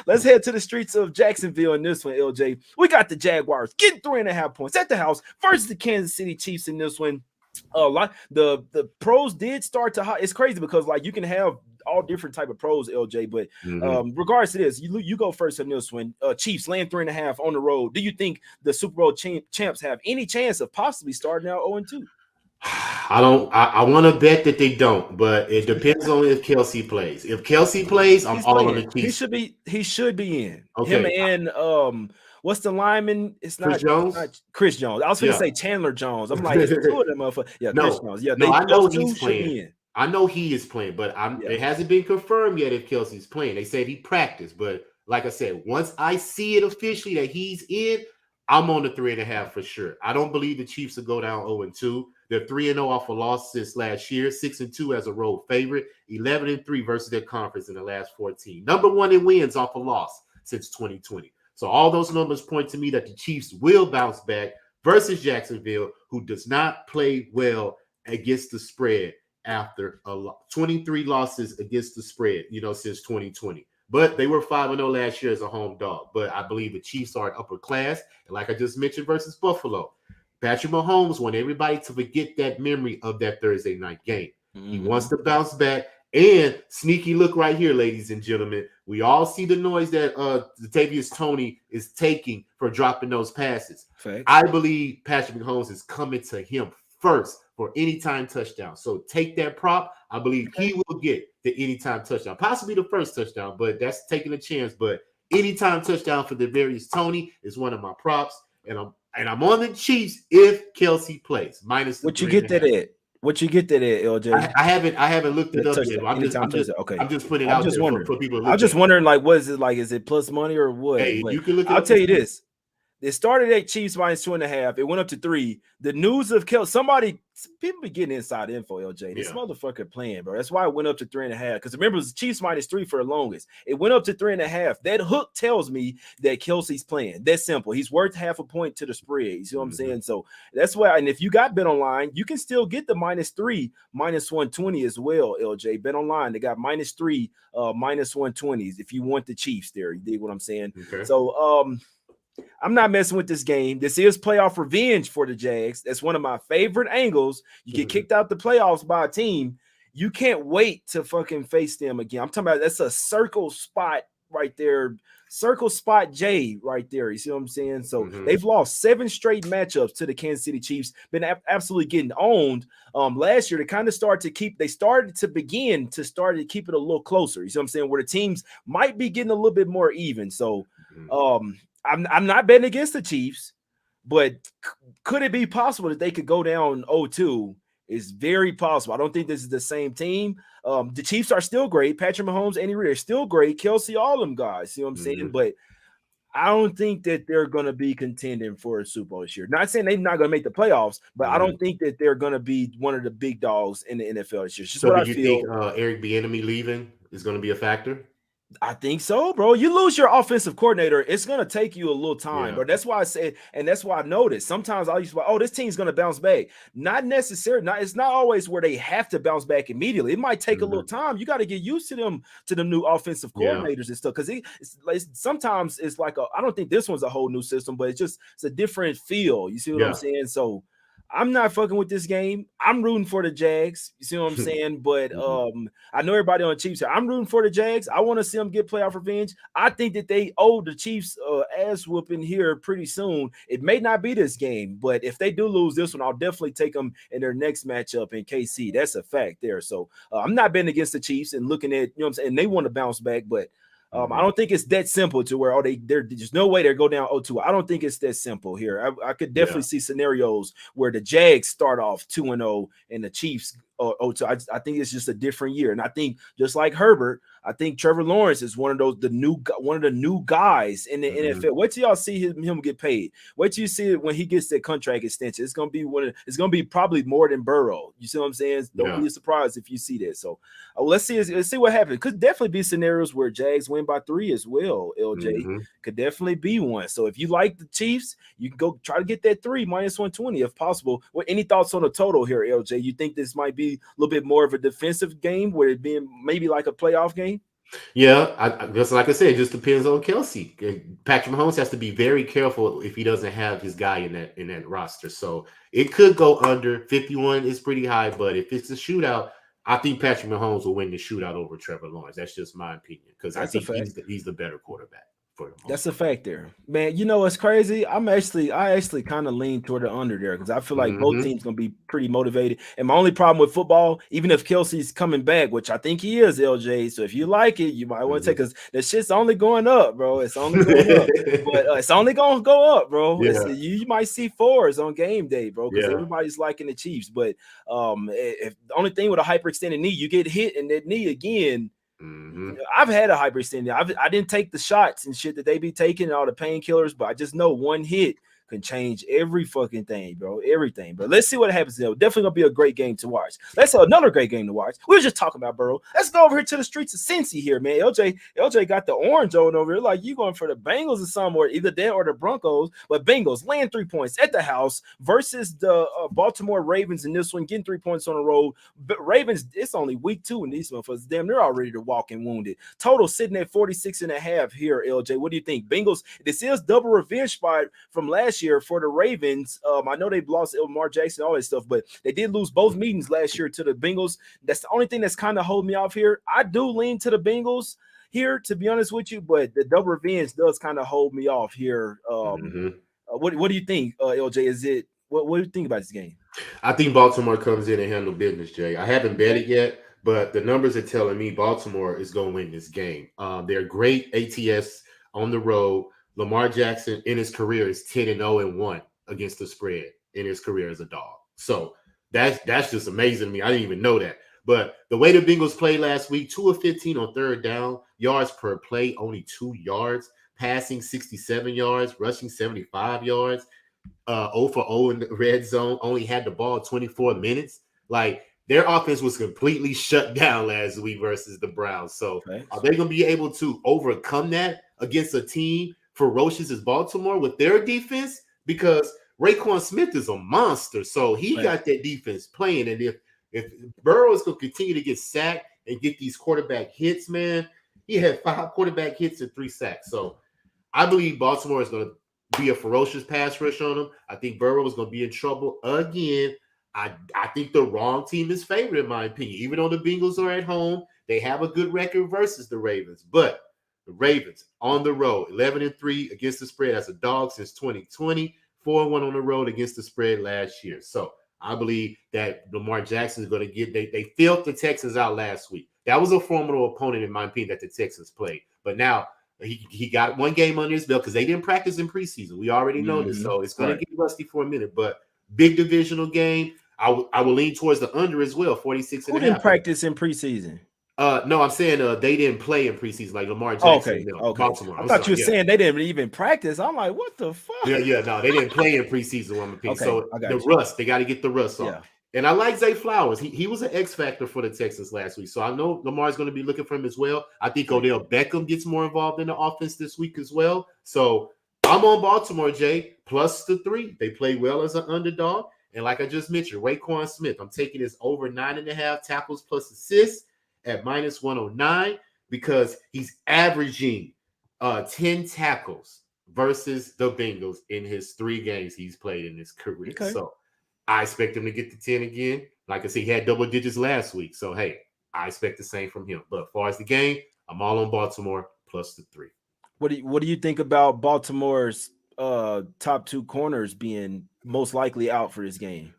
[SPEAKER 1] Let's head to the streets of Jacksonville in this one, LJ. We got the Jaguars getting 3.5 points at the house versus the Kansas City Chiefs in this one. The pros did start to hot. It's crazy because like you can have all different type of pros, LJ. But regards to this, you go first on this one. Chiefs laying 3.5 on the road. Do you think the Super Bowl champs have any chance of possibly starting out 0-2?
[SPEAKER 2] I don't. I want to bet that they don't, but it depends on if Kelsey plays. If Kelsey plays, I'm all on the Chiefs.
[SPEAKER 1] He should be in. Okay. Him and what's the lineman? It's not Chris Jones. I was going to say Chandler Jones. I'm like, it's two of them motherfuckers. Yeah, Chris Jones. Yeah,
[SPEAKER 2] I know he's playing. I know he is playing, but it hasn't been confirmed yet if Kelsey's playing. They said he practiced, but like I said, once I see it officially that he's in, I'm on the 3.5 for sure. I don't believe the Chiefs will go down 0-2. They're 3-0 off a loss since last year, 6-2 as a road favorite, 11-3 versus their conference in the last 14. Number 1 in wins off a loss since 2020. So all those numbers point to me that the Chiefs will bounce back versus Jacksonville, who does not play well against the spread after 23 losses against the spread, since 2020. But they were 5-0 last year as a home dog. But I believe the Chiefs are an upper class. And like I just mentioned, versus Buffalo, Patrick Mahomes wants everybody to forget that memory of that Thursday night game. He wants to bounce back. And sneaky look right here, ladies and gentlemen. We all see the noise that Latavius Toney is taking for dropping those passes. Thanks. I believe Patrick Mahomes is coming to him first for anytime touchdown. So take that prop. I believe he will get the anytime touchdown, possibly the first touchdown, but that's taking a chance. But anytime touchdown for Latavius Toney is one of my props, and I'm on the Chiefs if Kelsey plays. Minus
[SPEAKER 1] what you get that at? What you get that at, LJ?
[SPEAKER 2] I haven't looked it up yet. I'm just putting it out there for people to look
[SPEAKER 1] I'm just wondering, like, what is it like? Is it plus money or what?
[SPEAKER 2] Hey, you can look.
[SPEAKER 1] I'll tell you this. It started at Chiefs minus 2.5. It went up to 3. The news of people be getting inside info, LJ. This motherfucker playing, bro. That's why it went up to 3.5. Because remember, it was Chiefs minus 3 for the longest. It went up to 3.5. That hook tells me that Kelsey's playing. That's simple. He's worth half a point to the spread. You see what I'm saying? So that's why. And if you got Bet Online, you can still get the minus 3, minus 120 as well, LJ. Bet Online, they got minus 3, minus 120s if you want the Chiefs there. You dig what I'm saying? Okay. So, I'm not messing with this game. This is playoff revenge for the Jags. That's one of my favorite angles. You get kicked out the playoffs by a team. You can't wait to fucking face them again. I'm talking about that's a circle spot right there. Circle spot J right there. You see what I'm saying? So they've lost 7 straight matchups to the Kansas City Chiefs. Been absolutely getting owned. Last year, they started to keep it a little closer. You see what I'm saying? Where the teams might be getting a little bit more even. So I'm not betting against the Chiefs, but could it be possible that they could go down 0-2? Is very possible. I don't think this is the same team. The Chiefs are still great. Patrick Mahomes, Andy Reid are still great. Kelsey, all them guys. See what I'm saying? But I don't think that they're going to be contending for a Super Bowl this year. Not saying they're not going to make the playoffs, but I don't think that they're going to be one of the big dogs in the NFL this year.
[SPEAKER 2] So do you think Eric Bieniemy leaving is going to be a factor?
[SPEAKER 1] I think so, bro. You lose your offensive coordinator, it's gonna take you a little time, but that's why I said, and that's why I noticed sometimes I used to, this team's gonna bounce back. Not necessarily, it's not always where they have to bounce back immediately. It might take a little time. You got to get used to the new offensive coordinators and stuff. Because sometimes it's like I don't think this one's a whole new system, but it's a different feel. You see what I'm saying? So I'm not fucking with this game. I'm rooting for the Jags. You see what I'm saying? But I know everybody on the Chiefs here. I'm rooting for the Jags. I want to see them get playoff revenge. I think that they owe the Chiefs ass whooping here pretty soon. It may not be this game, but if they do lose this one, I'll definitely take them in their next matchup in KC. That's a fact there. So I'm not betting against the Chiefs and looking at, what I'm saying, they want to bounce back, but I don't think it's that simple to where there's no way they go down 0-2. I don't think it's that simple here. I could definitely see scenarios where the Jags start off 2-0 and the Chiefs 0-2. I think it's just a different year, and I think just like Herbert, I think Trevor Lawrence is one of the new guys in the NFL. Wait till y'all see him get paid. Wait till you see it when he gets that contract extension. It's gonna be probably more than Burrow. You see what I'm saying? Don't be surprised if you see that. So let's see what happens. Could definitely be scenarios where Jags win by 3 as well. LJ could definitely be one. So if you like the Chiefs, you can go try to get that 3 minus 120 if possible. Any thoughts on the total here, LJ? You think this might be a little bit more of a defensive game, where it being maybe like a playoff game?
[SPEAKER 2] Yeah, I guess, like I said, it just depends on Kelsey. Patrick Mahomes has to be very careful if he doesn't have his guy in that roster. So it could go under 51 is pretty high, but if it's a shootout, I think Patrick Mahomes will win the shootout over Trevor Lawrence. That's just my opinion because I think he's the better quarterback.
[SPEAKER 1] That's a fact there, man. You know what's crazy? I actually kind of lean toward the under there because I feel like both teams gonna be pretty motivated. And my only problem with football, even if Kelsey's coming back, which I think he is, LJ. So if you like it, you might want to take because the shit's only going up, bro. It's only going up, but it's only gonna go up, bro. Yeah. You might see 4s on game day, bro, because everybody's liking the Chiefs. But if the only thing with a hyperextended knee, you get hit in that knee again. I've had a hyperextended. I didn't take the shots and shit that they be taking and all the painkillers, but I just know one hit can change every fucking thing, bro. Everything. But let's see what happens. Though. Definitely gonna be a great game to watch. Let's another great game to watch. We were just talking about Burrow. Let's go over here to the streets of Cincy here, man. LJ got the orange on over here. Like you going for the Bengals or somewhere, either there or the Broncos. But Bengals laying 3 points at the house versus the Baltimore Ravens in this one, getting 3 points on the road. But Ravens, it's only week 2 in these motherfuckers. Damn, they're already walking wounded. Total sitting at 46.5 here, LJ. What do you think? Bengals, this is double revenge spot from last year for the Ravens. I know they've lost Lamar Jackson, all that stuff, but they did lose both meetings last year to the Bengals. That's the only thing that's kind of holding me off here. I do lean to the Bengals here, to be honest with you, but the double revenge does kind of hold me off here. What do you think, LJ? Is it what do you think about this game?
[SPEAKER 2] I think Baltimore comes in and handle business, Jay. I haven't bet it yet, but the numbers are telling me Baltimore is going to win this game. They're great ATS on the road. Lamar Jackson in his career is 10-0-1 against the spread in his career as a dog. So that's just amazing to me. I didn't even know that. But the way the Bengals played last week, 2 of 15 on third down, yards per play, only 2 yards, passing 67 yards, rushing 75 yards, 0 for 0 in the red zone, only had the ball 24 minutes. Like, their offense was completely shut down last week versus the Browns. So are they going to be able to overcome that against a team ferocious as Baltimore with their defense? Because Raekwon Smith is a monster, so he got that defense playing. And if Burrow is going to continue to get sacked and get these quarterback hits, man, he had 5 quarterback hits and 3 sacks. So I believe Baltimore is going to be a ferocious pass rush on him. I think Burrow is going to be in trouble again. I think the wrong team is favored, in my opinion. Even though the Bengals are at home, they have a good record versus the Ravens. But the Ravens on the road, 11-3 against the spread as a dog since 2020, 4-1 on the road against the spread last year. So I believe that Lamar Jackson is going to get they filled the Texans out last week. That was a formidable opponent, in my opinion, that the Texans played. But now he got 1 game under his belt because they didn't practice in preseason. We already know this. So it's going to get rusty for a minute. But big divisional game. I will lean towards the under as well, 46.5.
[SPEAKER 1] Who didn't practice in preseason?
[SPEAKER 2] No, I'm saying they didn't play in preseason like Lamar Jackson.
[SPEAKER 1] Okay.
[SPEAKER 2] Baltimore.
[SPEAKER 1] I thought you were saying they didn't even practice. I'm like, what the fuck?
[SPEAKER 2] Yeah, no, they didn't play in preseason. So the rust, they got to get the rust off. Yeah. And I like Zay Flowers. He was an X factor for the Texans last week. So I know Lamar's going to be looking for him as well. I think Odell Beckham gets more involved in the offense this week as well. So I'm on Baltimore, Jay, plus the 3. They play well as an underdog. And like I just mentioned, Raekwon Smith, I'm taking this over 9.5 tackles plus assists at -109 because he's averaging 10 tackles versus the Bengals in his 3 games he's played in his career. Okay. So I expect him to get to 10 again. Like I said, he had double digits last week. So, hey, I expect the same from him. But as far as the game, I'm all on Baltimore plus the 3.
[SPEAKER 1] What do you think about Baltimore's top 2 corners being most likely out for this game?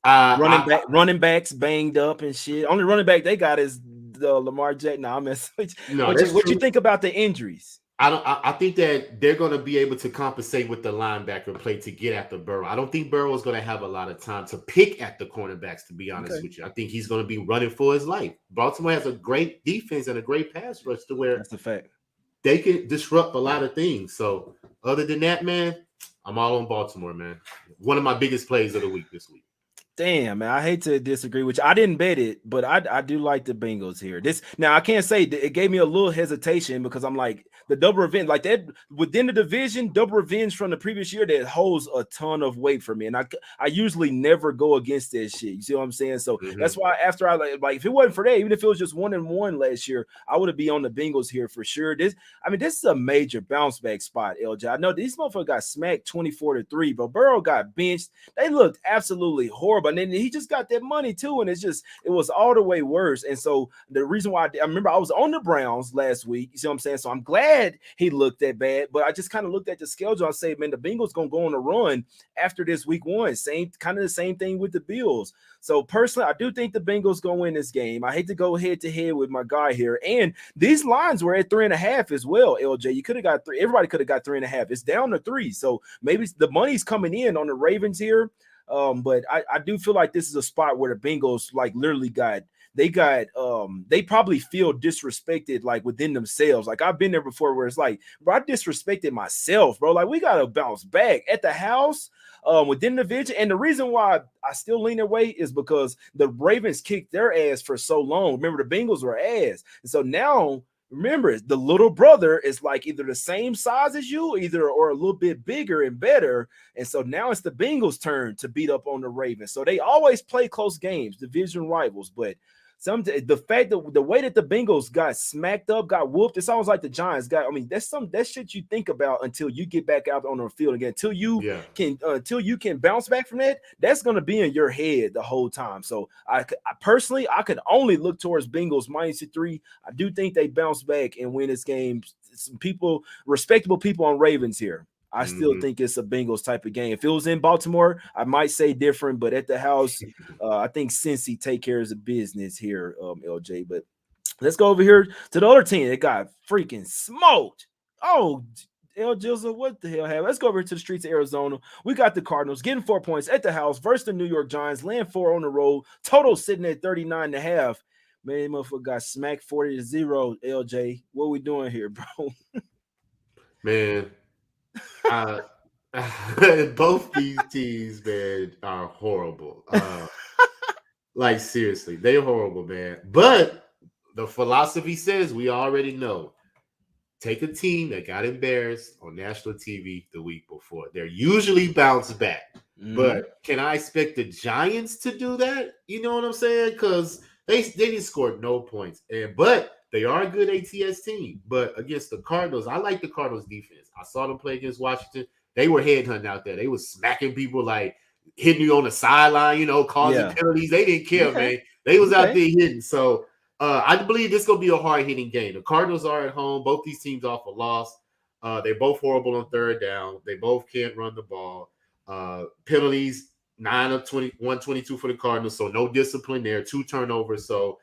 [SPEAKER 1] Running backs banged up and shit. Only running back they got is the Lamar Jackson. No, I'm messing. What you think about the injuries?
[SPEAKER 2] I think that they're going to be able to compensate with the linebacker play to get after Burrow. I don't think Burrow is going to have a lot of time to pick at the cornerbacks, to be honest with you. I think he's going to be running for his life. Baltimore has a great defense and a great pass rush to where
[SPEAKER 1] that's a fact.
[SPEAKER 2] They can disrupt a lot of things. So other than that, man, I'm all on Baltimore, man. One of my biggest plays of the week this week.
[SPEAKER 1] Damn, man, I hate to disagree with you. I didn't bet it, but I do like the Bengals here. Now I can't say it gave me a little hesitation because I'm like the double revenge, like that within the division, double revenge from the previous year that holds a ton of weight for me, and I usually never go against that shit. You see what I'm saying? So that's why after I like if it wasn't for that, even if it was just 1-1 last year, I would have been on the Bengals here for sure. This is a major bounce back spot, LJ. I know these motherfuckers got smacked 24-3, but Burrow got benched. They looked absolutely horrible horrible. And then he just got that money too, and it was all the way worse. And so the reason why I remember I was on the Browns last week. You see what I'm saying? So I'm glad he looked that bad, but I just kind of looked at the schedule and say, man, the Bengals gonna go on a run after this week 1. The same thing with the Bills. So personally, I do think the Bengals gonna win this game. I hate to go head to head with my guy here, and these lines were at 3.5 as well. LJ, you could have got 3. Everybody could have got 3.5. It's down to 3, so maybe the money's coming in on the Ravens here. But I do feel like this is a spot where the Bengals like literally they probably feel disrespected like within themselves. Like I've been there before where it's like, bro, I disrespected myself, bro. Like we gotta bounce back at the house within the division. And the reason why I still lean away is because the Ravens kicked their ass for so long. Remember, the Bengals were ass. And so now remember, the little brother is like either the same size as you, or a little bit bigger and better. And so now it's the Bengals' turn to beat up on the Ravens. So they always play close games, division rivals. But the fact that the way that the Bengals got smacked up, got whooped, it's almost like the Giants got. I mean, that shit you think about until you get back out on the field again. Until you can bounce back from that, that's gonna be in your head the whole time. So I personally could only look towards Bengals -3. I do think they bounce back and win this game. Some respectable people on Ravens here. I still think it's a Bengals type of game. If it was in Baltimore, I might say different, but at the house, I think Cincy take care of the business here, LJ. But let's go over here to the other team that got freaking smoked. Oh, LJ, what the hell happened? Let's go over to the streets of Arizona. We got the Cardinals getting 4 points at the house versus the New York Giants, laying 4 on the road. Total sitting at 39.5. Man, motherfucker got smacked 40-0, LJ. What we doing here, bro?
[SPEAKER 2] Man. Both these teams, man, are horrible. Like seriously, they're horrible, man. But the philosophy says we already know. Take a team that got embarrassed on national TV the week before. They're usually bounce back. But can I expect the Giants to do that? You know what I'm saying? Because they didn't score no points. But they are a good ATS team. But against the Cardinals, I like the Cardinals defense. I saw them play against Washington. They were headhunting out there. They were smacking people, like hitting you on the sideline, causing penalties. They didn't care, man. They was out there hitting. So I believe this is going to be a hard-hitting game. The Cardinals are at home. Both these teams off a loss. They're both horrible on third down. They both can't run the ball. Penalties, 9 of 20, 122 for the Cardinals. So no discipline there. 2 turnovers. So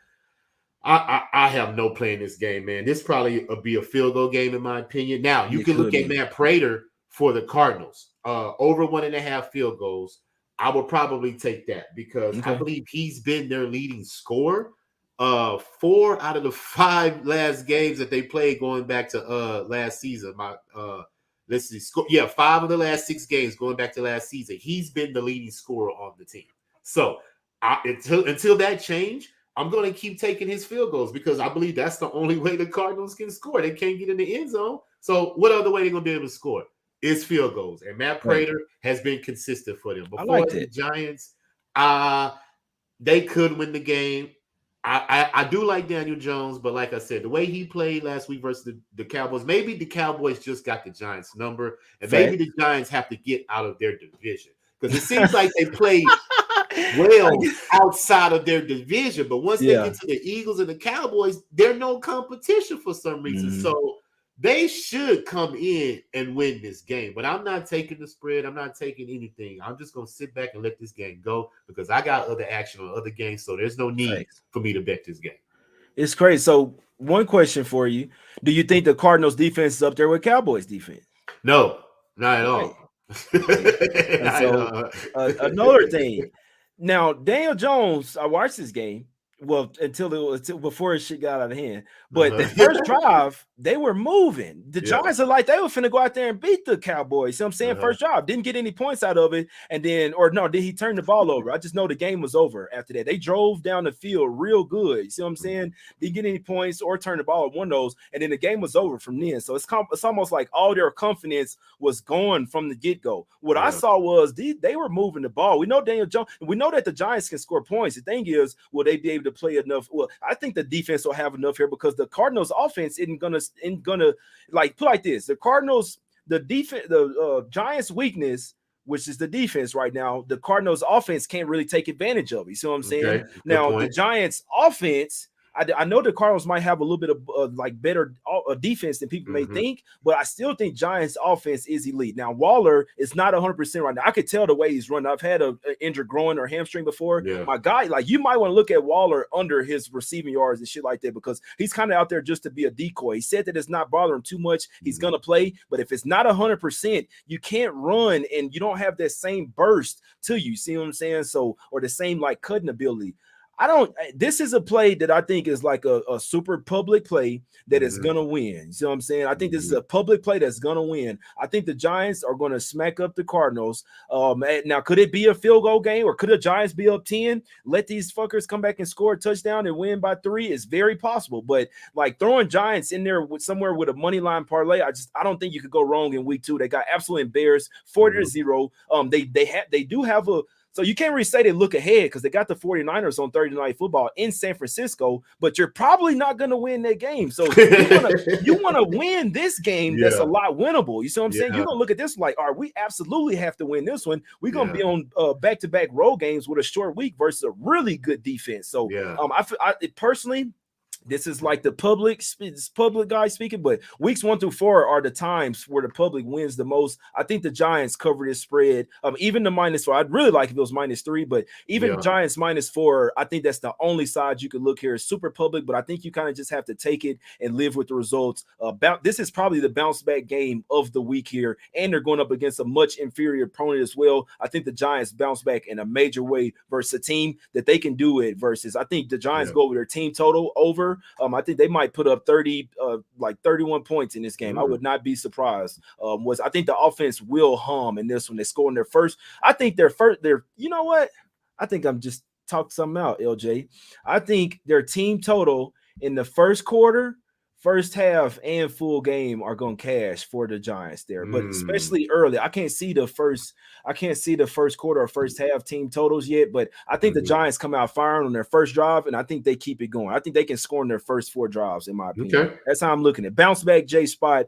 [SPEAKER 2] I have no play in this game, man. This probably will be a field goal game, in my opinion. Now, you can look at Matt Prater for the Cardinals. Over 1.5 field goals, I would probably take that because I believe he's been their leading scorer. 4 out of the 5 last games that they played going back to last season. 5 of the last 6 games going back to last season. He's been the leading scorer on the team. So until that change, I'm going to keep taking his field goals because I believe that's the only way the Cardinals can score. They can't get in the end zone. So what other way they're going to be able to score? Is field goals. And Matt Prater has been consistent for them. Before the Giants, they could win the game. I do like Daniel Jones, but like I said, the way he played last week versus the Cowboys, maybe the Cowboys just got the Giants number, and maybe the Giants have to get out of their division because it seems like they played well outside of their division, but once they get to the Eagles and the Cowboys, they're no competition for some reason. So they should come in and win this game, but I'm not taking the spread. I'm not taking anything. I'm just going to sit back and let this game go because I got other action on other games, so there's no need for me to bet this game. It's
[SPEAKER 1] crazy. So one question for you. Do you think the Cardinals defense is up there with Cowboys defense?
[SPEAKER 2] No, not at all.
[SPEAKER 1] Another thing. Now, Daniel Jones, I watched this game. Well, until before his shit got out of hand. But the first drive, they were moving. The Giants are like they were finna go out there and beat the Cowboys. See what I'm saying? First drive, didn't get any points out of it. And then, did he turn the ball over? I just know the game was over after that. They drove down the field real good. You see what I'm saying? Didn't get any points or turn the ball at one of those. And then the game was over from then. So it's almost like all their confidence was gone from the get-go. What I saw was they were moving the ball. We know Daniel Jones. We know that the Giants can score points. The thing is, will they be able to play enough? Well, I think the defense will have enough here because the Cardinals offense isn't gonna like put like this. The Cardinals, the defense, the Giants' weakness which is the defense right now, the Cardinals offense can't really take advantage of it. You see what I'm saying?
[SPEAKER 2] Okay,
[SPEAKER 1] Now, the Giants offense, I know the Cardinals might have a little bit of like better defense than people may think, but I still think Giants offense is elite. Now, Waller is not 100% right now. I could tell the way he's running. I've had an injured groin or hamstring before.
[SPEAKER 2] Yeah.
[SPEAKER 1] My guy, like, you might want to look at Waller under his receiving yards and shit like that, because he's kind of out there just to be a decoy. He said that it's not bothering him too much. He's going to play, but if it's not 100%, you can't run and you don't have that same burst to you. See what I'm saying? So, or the same like cutting ability. This is a play that I think is like a super public play that is going to win. You see what I'm saying? I think this is a public play that's going to win. I think the Giants are going to smack up the Cardinals. Now, could it be a field goal game, or could the Giants be up 10? Let these fuckers come back and score a touchdown and win by 3? It's very possible. But like throwing Giants in there with somewhere with a money line parlay, I don't think you could go wrong in week 2. They got absolutely embarrassed, 40-0. They do have a. So you can't really say they look ahead because they got the 49ers on Thursday Night Football in San Francisco, but you're probably not going to win that game. So you want to win this game that's a lot winnable. You see what I'm saying? You're going to look at this like, all right, we absolutely have to win this one. We're going to be on back-to-back road games with a short week versus a really good defense. So I personally, this is like the public guy speaking, but weeks 1 through 4 are the times where the public wins the most. I think the Giants cover this spread. Even the -4, I'd really like if it was -3, but even Giants -4, I think that's the only side you could look here. It's super public, but I think you kind of just have to take it and live with the results. This is probably the bounce back game of the week here, and they're going up against a much inferior opponent as well. I think the Giants bounce back in a major way versus a team that they can do it versus. I think the Giants go with their team total over. I think they might put up 31 points in this game. I would not be surprised. I think the offense will hum in this one. They score in their first. I think they're you know what? I think I'm just talking something out, LJ. I think their team total in the first quarter, first half, and full game are going to cash for the Giants there, but especially early. I can't see the first quarter or first half team totals yet, but I think the Giants come out firing on their first drive, and I think they keep it going. I think they can score in their first 4 drives, in my opinion. Okay. That's how I'm looking at bounce back J style.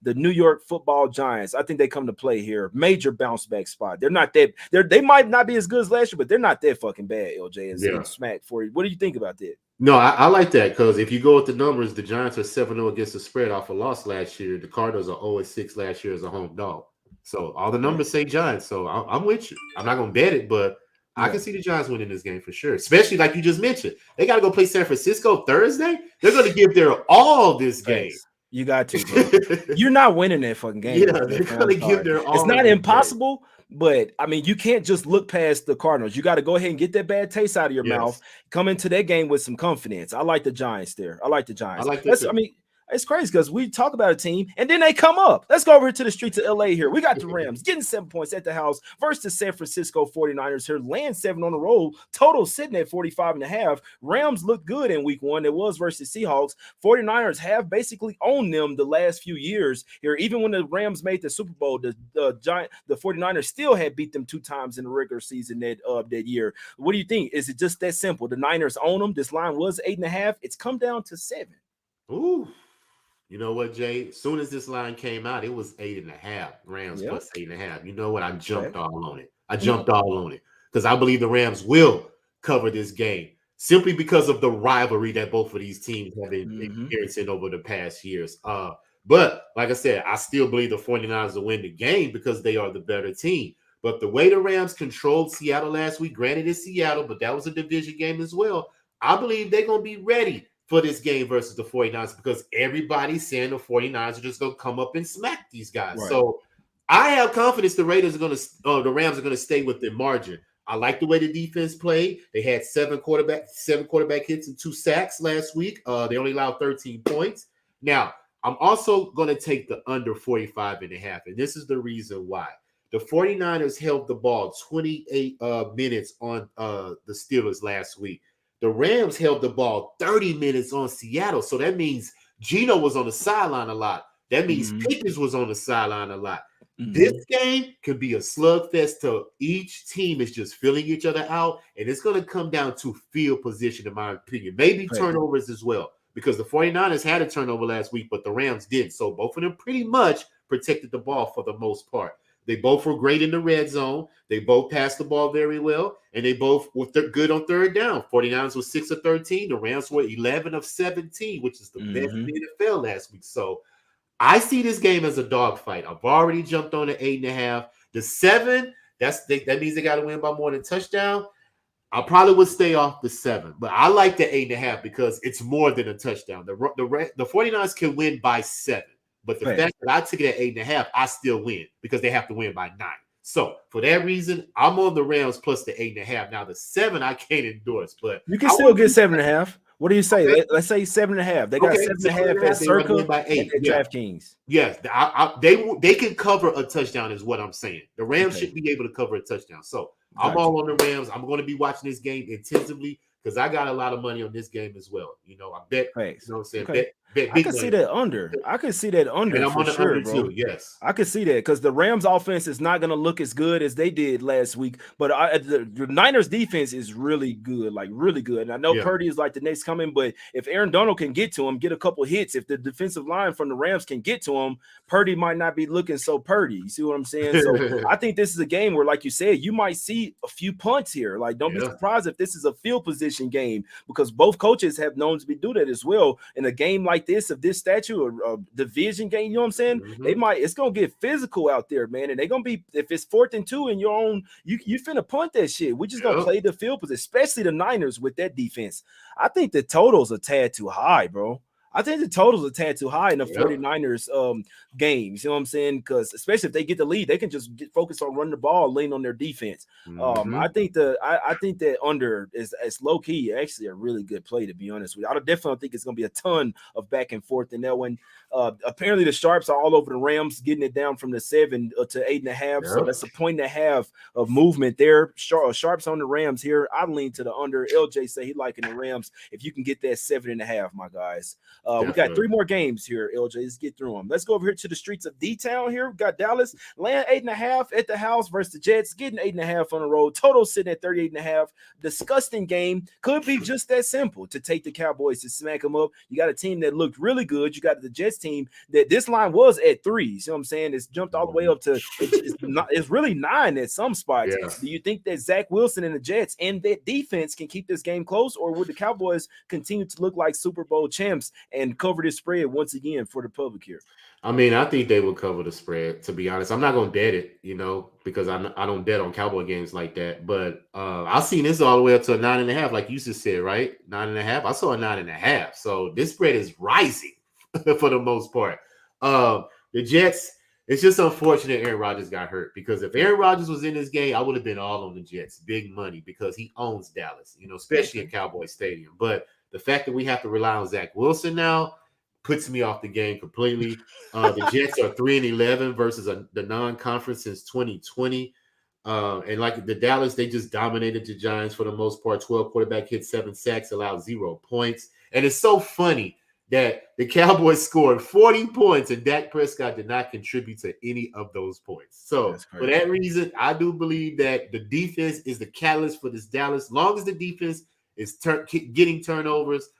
[SPEAKER 1] The New York Football Giants. I think they come to play here. Major bounce back spot. They're not that. They might not be as good as last year, but they're not that fucking bad. LJ is smack for you. What do you think about that?
[SPEAKER 2] No, I like that because if you go with the numbers, the Giants are 7-0 against the spread off a loss last year. The Cardinals are 0-6 last year as a home dog. So all the numbers say Giants. So I'm with you. I'm not going to bet it, but I can see the Giants winning this game for sure. Especially like you just mentioned. They got to go play San Francisco Thursday. They're going to give their all this game.
[SPEAKER 1] You got to, bro. You're not winning that fucking game.
[SPEAKER 2] Yeah, they're going to give their all.
[SPEAKER 1] It's not impossible. But, I mean, you can't just look past the Cardinals. You got to go ahead and get that bad taste out of your mouth. Come into that game with some confidence. I like the Giants there. I like the Giants. It's crazy because we talk about a team, and then they come up. Let's go over to the streets of L.A. here. We got the Rams getting 7 points at the house versus the San Francisco 49ers here. Land 7 on the road. Total sitting at 45.5. Rams look good in week 1. It was versus Seahawks. 49ers have basically owned them the last few years here. Even when the Rams made the Super Bowl, the 49ers still had beat them 2 times in the regular season that year. What do you think? Is it just that simple? The Niners own them. This line was 8.5. It's come down to 7.
[SPEAKER 2] Ooh. You know what, Jay? As soon as this line came out, it was 8.5. Rams plus 8.5. You know what? I jumped all on it. Because I believe the Rams will cover this game simply because of the rivalry that both of these teams have been experiencing over the past years. But like I said, I still believe the 49ers will win the game because they are the better team. But the way the Rams controlled Seattle last week, granted it's Seattle, but that was a division game as well. I believe they're going to be ready for this game versus the 49ers because everybody's saying the 49ers are just going to come up and smack these guys. Right. So I have confidence the Rams are going to stay within margin. I like the way the defense played. They had 7 quarterback hits and 2 sacks last week. They only allowed 13 points. Now, I'm also going to take the under 45.5, and this is the reason why. The 49ers held the ball 28 minutes on the Steelers last week. The Rams held the ball 30 minutes on Seattle. So that means Geno was on the sideline a lot. That means Pickens was on the sideline a lot. This game could be a slugfest to each team is just filling each other out. And it's going to come down to field position, in my opinion. Maybe turnovers as well, because the 49ers had a turnover last week, but the Rams didn't. So both of them pretty much protected the ball for the most part. They both were great in the red zone. They both passed the ball very well, and they both were good on third down. 49ers were 6 of 13. The Rams were 11 of 17, which is the best in the NFL last week. So I see this game as a dogfight. I've already jumped on the 8.5. The 7, that means they got to win by more than a touchdown. I probably would stay off the 7, but I like the 8.5 because it's more than a touchdown. The 49ers can win by 7. But the fact that I took it at 8.5, I still win because they have to win by 9. So for that reason, I'm on the Rams plus the 8.5. Now the 7 I can't endorse, but
[SPEAKER 1] you can still get 7.5. What do you say? Okay. Let's say 7.5. They got 7.5 at Circa
[SPEAKER 2] by 8.
[SPEAKER 1] At DraftKings.
[SPEAKER 2] Yes, they can cover a touchdown, is what I'm saying. The Rams should be able to cover a touchdown. So I'm all on the Rams. I'm going to be watching this game intensively because I got a lot of money on this game as well. You know, I bet. You know what I'm saying? Bet
[SPEAKER 1] I can see that under. I can see that under.
[SPEAKER 2] And I'm on the under
[SPEAKER 1] bro.
[SPEAKER 2] too. Yes,
[SPEAKER 1] I can see that because the Rams offense is not going to look as good as they did last week. But the Niners defense is really good, like really good. And I know Purdy is like the next coming, but if Aaron Donald can get to him, get a couple hits, if the defensive line from the Rams can get to him, Purdy might not be looking so Purdy. You see what I'm saying? So I think this is a game where, like you said, you might see a few punts here. Like, don't be surprised if this is a field position game because both coaches have known to do that as well. In a game like this, of this stature, or division game, you know what I'm saying? It's gonna get physical out there, man. And they're gonna be, if it's 4th and 2 in your own, you finna punt that shit. We just gonna play the field position, especially the Niners with that defense. I think the totals are tad too high, bro. I think the totals are tad too high in the 49ers games. You know what I'm saying? Because especially if they get the lead, they can just get focused on running the ball, lean on their defense. I think that under is low key actually a really good play, to be honest with you. I definitely think it's gonna be a ton of back and forth in that one. Apparently the sharps are all over the Rams, getting it down from the 7 to 8.5. So that's a 1.5 of movement there. Sharps on the Rams here. I lean to the under. LJ say he liking the Rams. If you can get that 7.5, my guys. We got 3 more games here, LJ. Let's get through them. Let's go over here to the streets of D-Town here. We got Dallas laying 8.5 at the house versus the Jets, getting 8.5 on the road. Total sitting at 38.5. Disgusting game. Could be just that simple to take the Cowboys to smack them up. You got a team that looked really good. You got the Jets team that this line was at 3. You see what I'm saying? It's jumped all the way up to it's really 9 at some spots. Do you think that Zach Wilson and the Jets and that defense can keep this game close, or would the Cowboys continue to look like Super Bowl champs and cover this spread once again for the public here?
[SPEAKER 2] I mean, I think they will cover the spread, to be honest. I'm not going to bet it, you know, because I don't bet on Cowboy games like that. But I've seen this all the way up to a 9.5, like you just said, right? 9.5. I saw a 9.5. So this spread is rising for the most part. The Jets, it's just unfortunate Aaron Rodgers got hurt, because if Aaron Rodgers was in this game, I would have been all on the Jets. Big money, because he owns Dallas, you know, especially in Cowboy Stadium. But the fact that we have to rely on Zach Wilson now puts me off the game completely. The Jets are 3-11 versus the non-conference since 2020. And like the Dallas, they just dominated the Giants for the most part. 12 quarterback hits, 7 sacks, allowed 0 points. And it's so funny that the Cowboys scored 40 points and Dak Prescott did not contribute to any of those points. So for that reason, I do believe that the defense is the catalyst for this Dallas. As long as the defense is getting turnovers,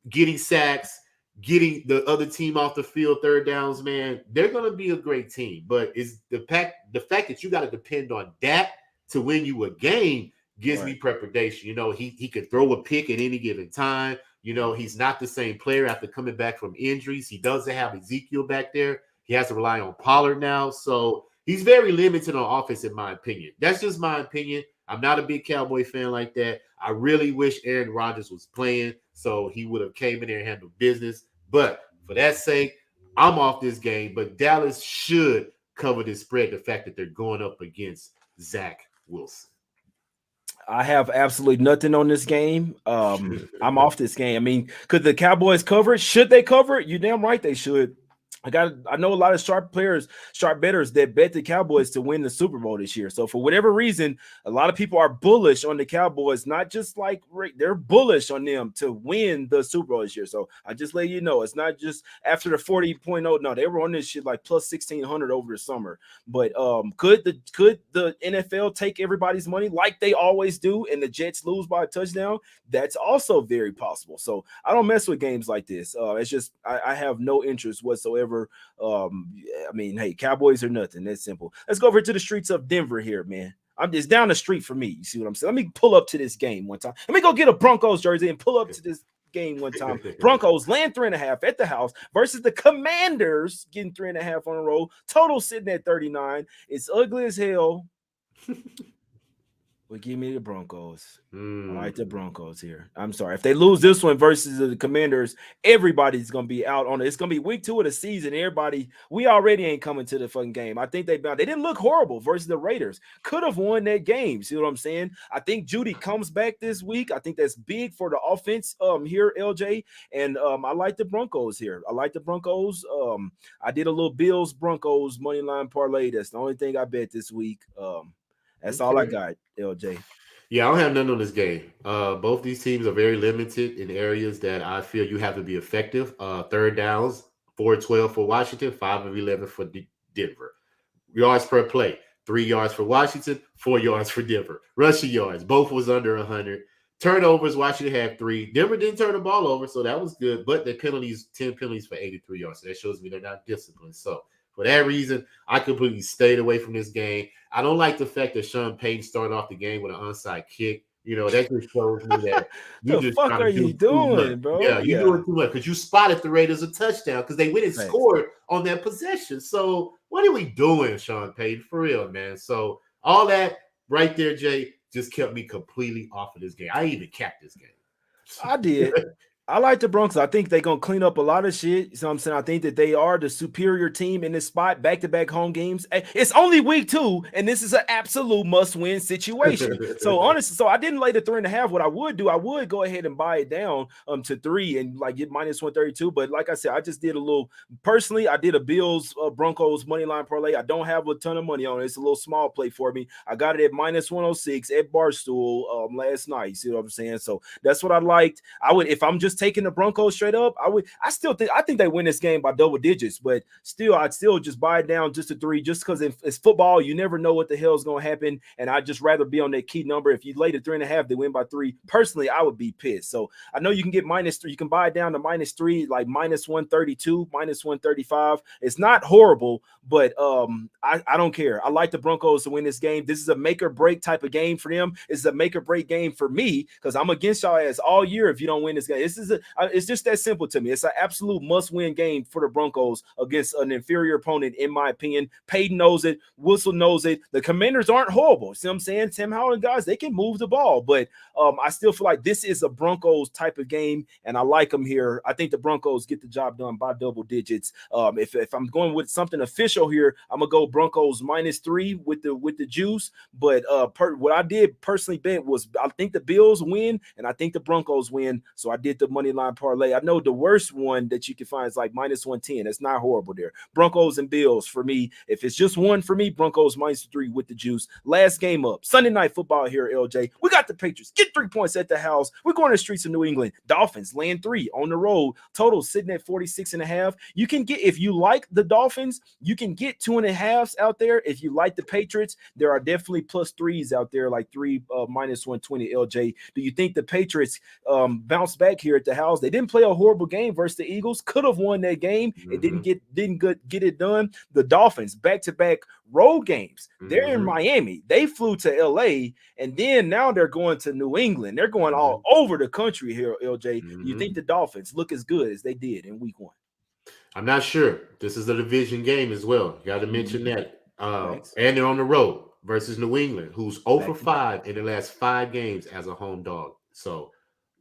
[SPEAKER 2] getting sacks, getting the other team off the field, third downs, man, they're going to be a great team. But it's the fact that you got to depend on Dak to win you a game gives me trepidation. You know, he could throw a pick at any given time. You know, he's not the same player after coming back from injuries. He doesn't have Ezekiel back there. He has to rely on Pollard now. So he's very limited on offense, in my opinion. That's just my opinion. I'm not a big Cowboy fan like that. I really wish Aaron Rodgers was playing so he would have came in there and handled business. But for that sake, I'm off this game. But Dallas should cover this spread, the fact that they're going up against Zach Wilson.
[SPEAKER 1] I have absolutely nothing on this game. I'm off this game. I mean, could the Cowboys cover it? Should they cover it? You damn right they should. I know a lot of sharp bettors that bet the Cowboys to win the Super Bowl this year. So for whatever reason, a lot of people are bullish on the Cowboys, not just like they're bullish on them to win the Super Bowl this year. So I just let you know, it's not just after the 40.0. No, they were on this shit like plus 1,600 over the summer. But could the NFL take everybody's money like they always do and the Jets lose by a touchdown? That's also very possible. So I don't mess with games like this. It's just I have no interest whatsoever whatever. I mean, hey, Cowboys are nothing. That's simple. Let's go over to the streets of Denver here, man. It's down the street for me. You see what I'm saying? Let me pull up to this game one time. Let me go get a Broncos jersey and pull up to this game one time. Broncos laying 3.5 at the house versus the Commanders getting 3.5 on the road. Total sitting at 39. It's ugly as hell. But give me the Broncos. I like the Broncos here. I'm sorry. If they lose this one versus the Commanders, everybody's going to be out on it. It's going to be week 2 of the season. Everybody, we already ain't coming to the fucking game. I think they didn't look horrible versus the Raiders. Could have won that game. See what I'm saying? I think Judy comes back this week. I think that's big for the offense here, LJ. And I like the Broncos here. I like the Broncos. I did a little Bills-Broncos money line parlay. That's the only thing I bet this week. That's all I got, LJ.
[SPEAKER 2] Yeah, I don't have nothing on this game. Both these teams are very limited in areas that I feel you have to be effective. Third downs, 4-12 for Washington, 5 of 11 for Denver. Yards per play, 3 yards for Washington, 4 yards for Denver. Rushing yards, both was under 100. Turnovers, Washington had 3. Denver didn't turn the ball over, so that was good. But the penalties, 10 penalties for 83 yards. So that shows me they're not disciplined. So for that reason, I completely stayed away from this game. I don't like the fact that Sean Payton started off the game with an onside kick. You know, that just shows me that
[SPEAKER 1] you just fuck are you doing, bro?
[SPEAKER 2] Yeah, you're doing too much because you spotted the Raiders a touchdown because they went and scored on that possession. So what are we doing, Sean Payton? For real, man. So all that right there, Jay, just kept me completely off of this game. I even capped this game.
[SPEAKER 1] I did. I like the Broncos. I think they're going to clean up a lot of shit. So I'm saying I think that they are the superior team in this spot, back-to-back home games. It's only week 2, and this is an absolute must-win situation. So honestly, so I didn't lay the 3.5. What I would do, I would go ahead and buy it down to 3 and like get minus 132. But like I said, I just did a little personally. I did a Bills Broncos money line parlay. I don't have a ton of money on it. It's a little small play for me. I got it at minus 106 at Barstool last night. You see what I'm saying? So that's what I liked. I would, if I'm just taking the Broncos straight up, I think they win this game by double digits, but still I'd still just buy it down just to 3 just because it's football. You never know what the hell is going to happen, and I'd just rather be on that key number. If you lay the 3.5, they win by 3. Personally, I would be pissed. So I know you can get minus 3. You can buy it down to minus 3, like minus 132, minus 135. It's not horrible, but I don't care. I like the Broncos to win this game. This is a make or break type of game for them. It's a make or break game for me because I'm against y'all ass all year if you don't win this game. It's just that simple to me. It's an absolute must-win game for the Broncos against an inferior opponent, in my opinion. Peyton knows it. Whistle knows it. The Commanders aren't horrible. See what I'm saying? Tim Howard guys, they can move the ball, but I still feel like this is a Broncos type of game, and I like them here. I think the Broncos get the job done by double digits. If I'm going with something official here, I'm gonna go Broncos minus 3 with the juice. But what I did personally bet was I think the Bills win, and I think the Broncos win. So I did the money line parlay. I know the worst one that you can find is like minus 110. It's not horrible there. Broncos and Bills for me. If it's just one for me, Broncos minus 3 with the juice. Last game up. Sunday night football here, LJ. We got the Patriots. Get 3 points at the house. We're going to the streets of New England. Dolphins laying 3 on the road. Total sitting at 46.5. You can get, if you like the Dolphins, you can get 2.5s out there. If you like the Patriots, there are definitely plus 3s out there, like 3 minus 120, LJ. Do you think the Patriots bounce back here at the house? They didn't play a horrible game versus the Eagles. Could have won that game. It didn't get it done. The Dolphins back-to-back road games. They're in Miami. They flew to LA, and then now they're going to New England. They're going all over the country here, LJ. Do you think the Dolphins look as good as they did in week 1?
[SPEAKER 2] I'm not sure. This is a division game as well. Got to mention that. And they're on the road versus New England, who's 0 for 5 in the last 5 games as a home dog. So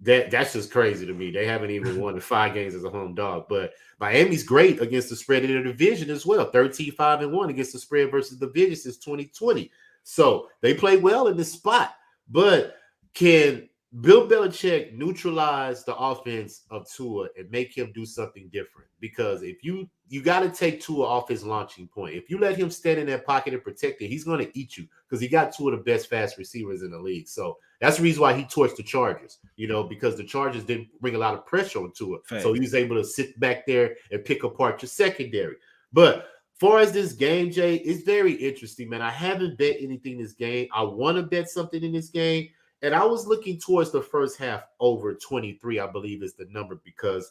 [SPEAKER 2] that's just crazy to me. They haven't even won the 5 games as a home dog. But Miami's great against the spread in their division as well. 13-5-1 against the spread versus the division since 2020. So they play well in this spot. But can Bill Belichick neutralize the offense of Tua and make him do something different? Because if you got to take Tua off his launching point. If you let him stand in that pocket and protect it, he's going to eat you because he got 2 of the best fast receivers in the league. So that's the reason why he torched the Chargers, because the Chargers didn't bring a lot of pressure on Tua. So he was able to sit back there and pick apart your secondary. But far as this game, Jay, it's very interesting, man. I haven't bet anything in this game. I want to bet something in this game. And I was looking towards the first half over 23, I believe is the number, because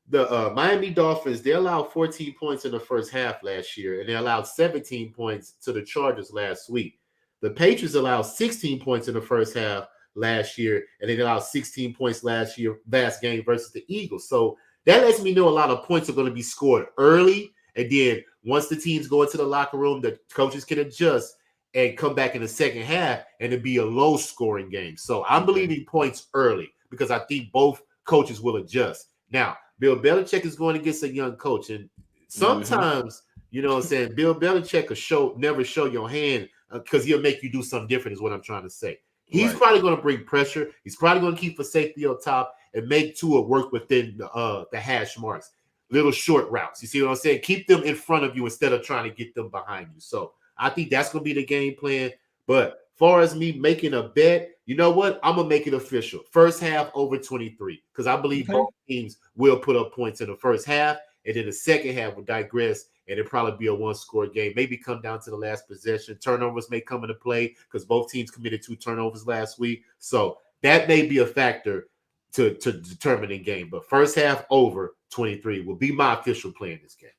[SPEAKER 2] The Miami Dolphins, they allowed 14 points in the first half last year, and they allowed 17 points to the Chargers last week. The Patriots allowed 16 points in the first half last year, and they allowed 16 points last game versus the Eagles. So that lets me know a lot of points are going to be scored early, and then once the teams go into the locker room, the coaches can adjust and come back in the second half, and it'll be a low-scoring game. So I'm believing points early because I think both coaches will adjust. Now, Bill Belichick is going against a young coach, and sometimes, you know what I'm saying, Bill Belichick will never show your hand because he'll make you do something different is what I'm trying to say. He's probably going to bring pressure. He's probably going to keep the safety up top and make Tua work within the hash marks, little short routes. You see what I'm saying? Keep them in front of you instead of trying to get them behind you. So I think that's going to be the game plan. But as far as me making a bet, you know what? I'm going to make it official. First half over 23 because I believe both teams will put up points in the first half, and then the second half will digress, and it'll probably be a one-score game. Maybe come down to the last possession. Turnovers may come into play because both teams committed 2 turnovers last week. So that may be a factor to determine the game. But first half over 23 will be my official play in this game.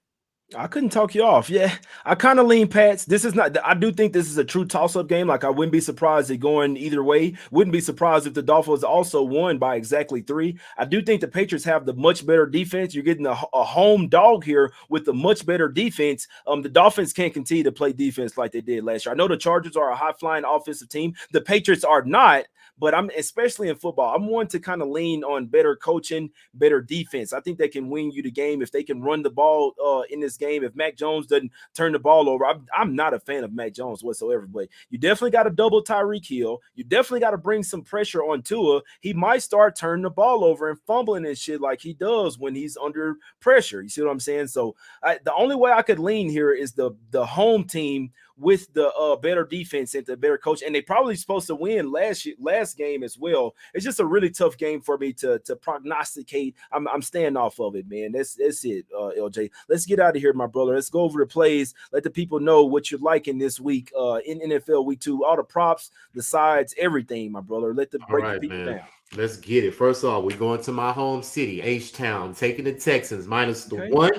[SPEAKER 1] I couldn't talk you off. Yeah, I kind of lean Pats. This is not. I do think this is a true toss-up game. Like I wouldn't be surprised it going either way. Wouldn't be surprised if the Dolphins also won by exactly 3. I do think the Patriots have the much better defense. You're getting a home dog here with the much better defense. The Dolphins can't continue to play defense like they did last year. I know the Chargers are a high-flying offensive team. The Patriots are not. But I'm especially in football, I'm one to kind of lean on better coaching, better defense. I think they can win you the game if they can run the ball in this game. If Mac Jones doesn't turn the ball over, I'm not a fan of Mac Jones whatsoever. But you definitely got to double Tyreek Hill. You definitely got to bring some pressure on Tua. He might start turning the ball over and fumbling and shit like he does when he's under pressure. You see what I'm saying? So the only way I could lean here is the home team with the better defense and the better coach, and they probably supposed to win last game as well. It's just a really tough game for me to prognosticate. I'm staying off of it, man. That's it, LJ. Let's get out of here, my brother. Let's go over the plays. Let the people know what you're liking this week in NFL Week 2. All the props, the sides, everything, my brother. Let the break the people down.
[SPEAKER 2] Let's get it. First off, we're going to my home city, H-Town, taking the Texans minus the 1.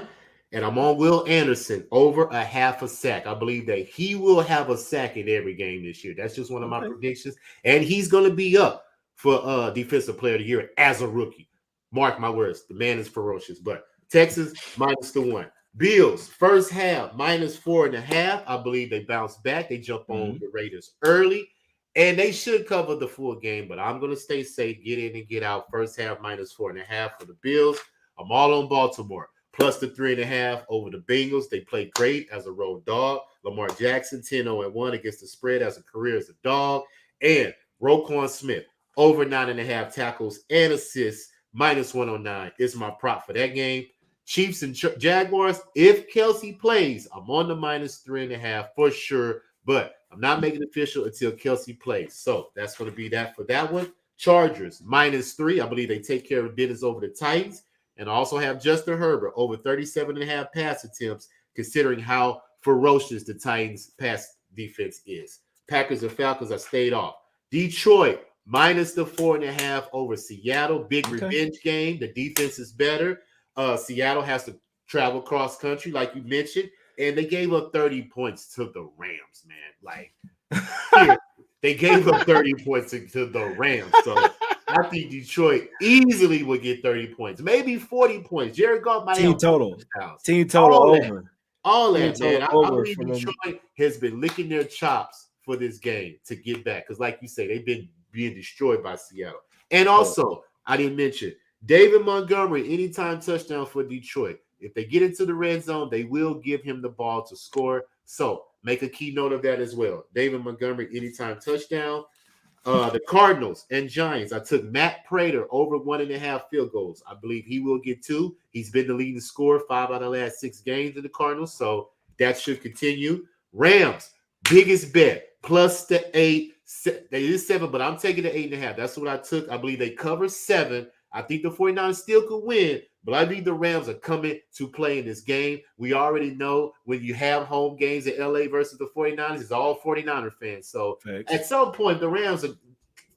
[SPEAKER 2] And I'm on Will Anderson over a half a sack. I believe that he will have a sack in every game this year. That's just one of my predictions. And he's going to be up for Defensive Player of the Year as a rookie. Mark my words. The man is ferocious. But Texas minus the 1. Bills, first half, minus 4.5. I believe they bounce back. They jump on the Raiders early. And they should cover the full game. But I'm going to stay safe, get in and get out. First half, minus 4.5 for the Bills. I'm all on Baltimore. Plus the 3.5 over the Bengals. They play great as a road dog. Lamar Jackson, 10-0-1 against the spread as a career as a dog. And Roquan Smith, over 9.5 tackles and assists, minus 109 is my prop for that game. Chiefs and Jaguars, if Kelsey plays, I'm on the minus 3.5 for sure. But I'm not making it official until Kelsey plays. So that's going to be that for that one. Chargers, minus 3. I believe they take care of business over the Titans. And I also have Justin Herbert over 37.5 pass attempts, considering how ferocious the Titans' pass defense is. Packers and Falcons, I stayed off. Detroit, minus the 4.5 over Seattle. Big revenge game. The defense is better. Seattle has to travel cross country, like you mentioned, and they gave up 30 points to the Rams, man. Like, they gave up 30 points to the Rams. So I think Detroit easily would get 30 points, maybe 40 points. Jared Goff might
[SPEAKER 1] have team total over.
[SPEAKER 2] All that, man. I believe Detroit has been licking their chops for this game to get back. Because like you say, they've been being destroyed by Seattle. And also, I didn't mention, David Montgomery, anytime touchdown for Detroit. If they get into the red zone, they will give him the ball to score. So make a key note of that as well. David Montgomery, anytime touchdown. The Cardinals and Giants, I took Matt Prater over 1.5 field goals. I believe he will get 2. He's been the leading scorer 5 out of the last 6 games in the Cardinals, so that should continue. Rams, biggest bet, plus the 8. They is 7, but I'm taking the 8.5. That's what I took. I believe they cover 7. I think the 49ers still could win, but I think the Rams are coming to play in this game. We already know when you have home games in LA versus the 49ers, it's all 49er fans. So at some point, the Rams are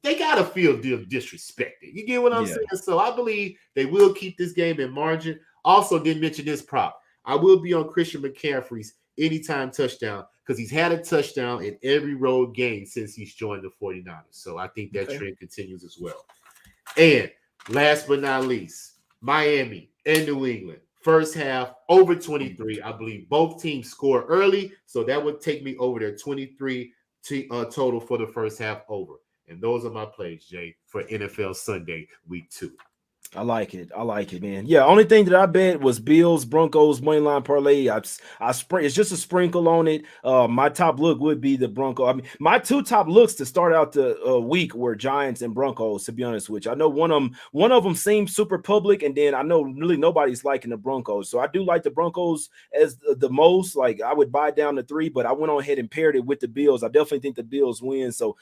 [SPEAKER 2] they gotta feel disrespected. You get what I'm saying? So I believe they will keep this game in margin. Also, didn't mention this prop. I will be on Christian McCaffrey's anytime touchdown because he's had a touchdown in every road game since he's joined the 49ers. So I think that trend continues as well. And last but not least, Miami and New England. First half, over 23. I believe both teams score early, so that would take me over their 23 total for the first half over. And those are my plays, Jay, for NFL Sunday, week 2.
[SPEAKER 1] I like it. I like it, man. Yeah, only thing that I bet was Bills, Broncos, moneyline parlay. It's just a sprinkle on it. My top look would be the Broncos. I mean, my 2 top looks to start out the week were Giants and Broncos, to be honest with you. I know one of them seems super public, and then I know really nobody's liking the Broncos. So I do like the Broncos as the most. Like, I would buy down to 3, but I went on ahead and paired it with the Bills. I definitely think the Bills win. So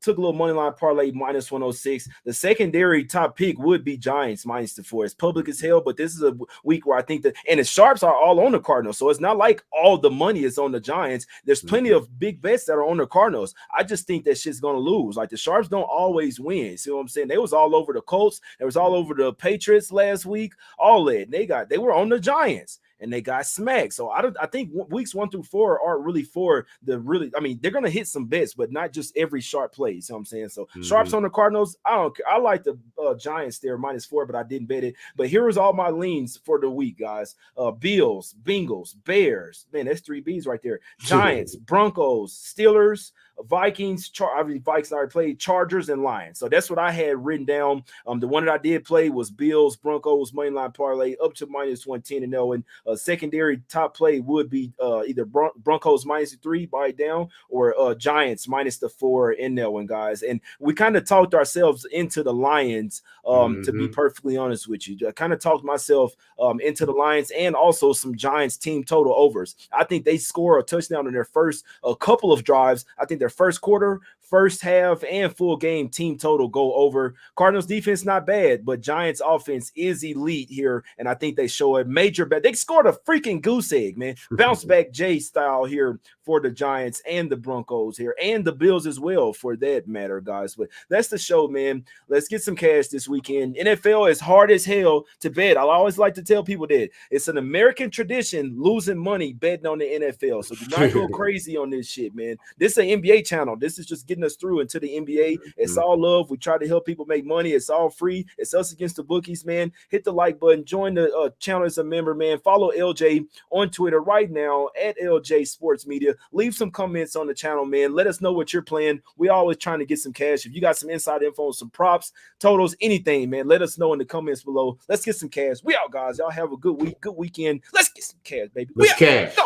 [SPEAKER 1] took a little money line parlay minus 106. The secondary top pick would be Giants minus the 4. It's public as hell, but this is a week where I think that, and the sharps are all on the Cardinals. So it's not like all the money is on the Giants. There's plenty of big bets that are on the Cardinals. I just think that shit's going to lose. Like, the sharps don't always win. See what I'm saying? They was all over the Colts. They was all over the Patriots last week. All that. They were on the Giants. And they got smacked. So I think weeks 1 through 4 aren't really for the really. I mean, they're gonna hit some bets, but not just every sharp play. You know what I'm saying? So sharps on the Cardinals. I don't care. I like the Giants there minus 4, but I didn't bet it. But here is all my leans for the week, guys. Bills, Bengals, Bears. Man, that's 3 Bs right there. Giants, Broncos, Steelers, Vikings, Vikings already played, Chargers, and Lions. So that's what I had written down. The one that I did play was Bills, Broncos, moneyline parlay up to minus 110 and 0. And secondary top play would be either Broncos minus 3, buy it down, or Giants minus the 4 in that one, guys. And we kind of talked ourselves into the Lions, to be perfectly honest with you. I kind of talked myself into the Lions and also some Giants team total overs. I think they score a touchdown in their first couple of drives. I think their first quarter, first half, and full game team total go over. Cardinals defense not bad, but Giants offense is elite here, and I think they show a major bet. They scored a freaking goose egg, man. Bounce back Jay style here for the Giants and the Broncos here, and the Bills as well, for that matter, guys. But that's the show, man. Let's get some cash this weekend. NFL is hard as hell to bet. I always like to tell people that it's an American tradition losing money betting on the NFL. So do not go crazy on this shit, man. This is an NBA channel. This is just getting us through into the NBA. It's all love. We try to help people make money. It's all free. It's us against the bookies, man. Hit the like button. Join the channel as a member, man. Follow LJ on Twitter right now at LJ Sports Media. Leave some comments on the channel, man. Let us know what you're playing. We always trying to get some cash. If you got some inside info, some props, totals, anything, man, let us know in the comments below. Let's get some cash. We out, guys. Y'all have a good week, good weekend. Let's get some cash, baby.
[SPEAKER 2] Let's cash.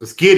[SPEAKER 2] Let's get it.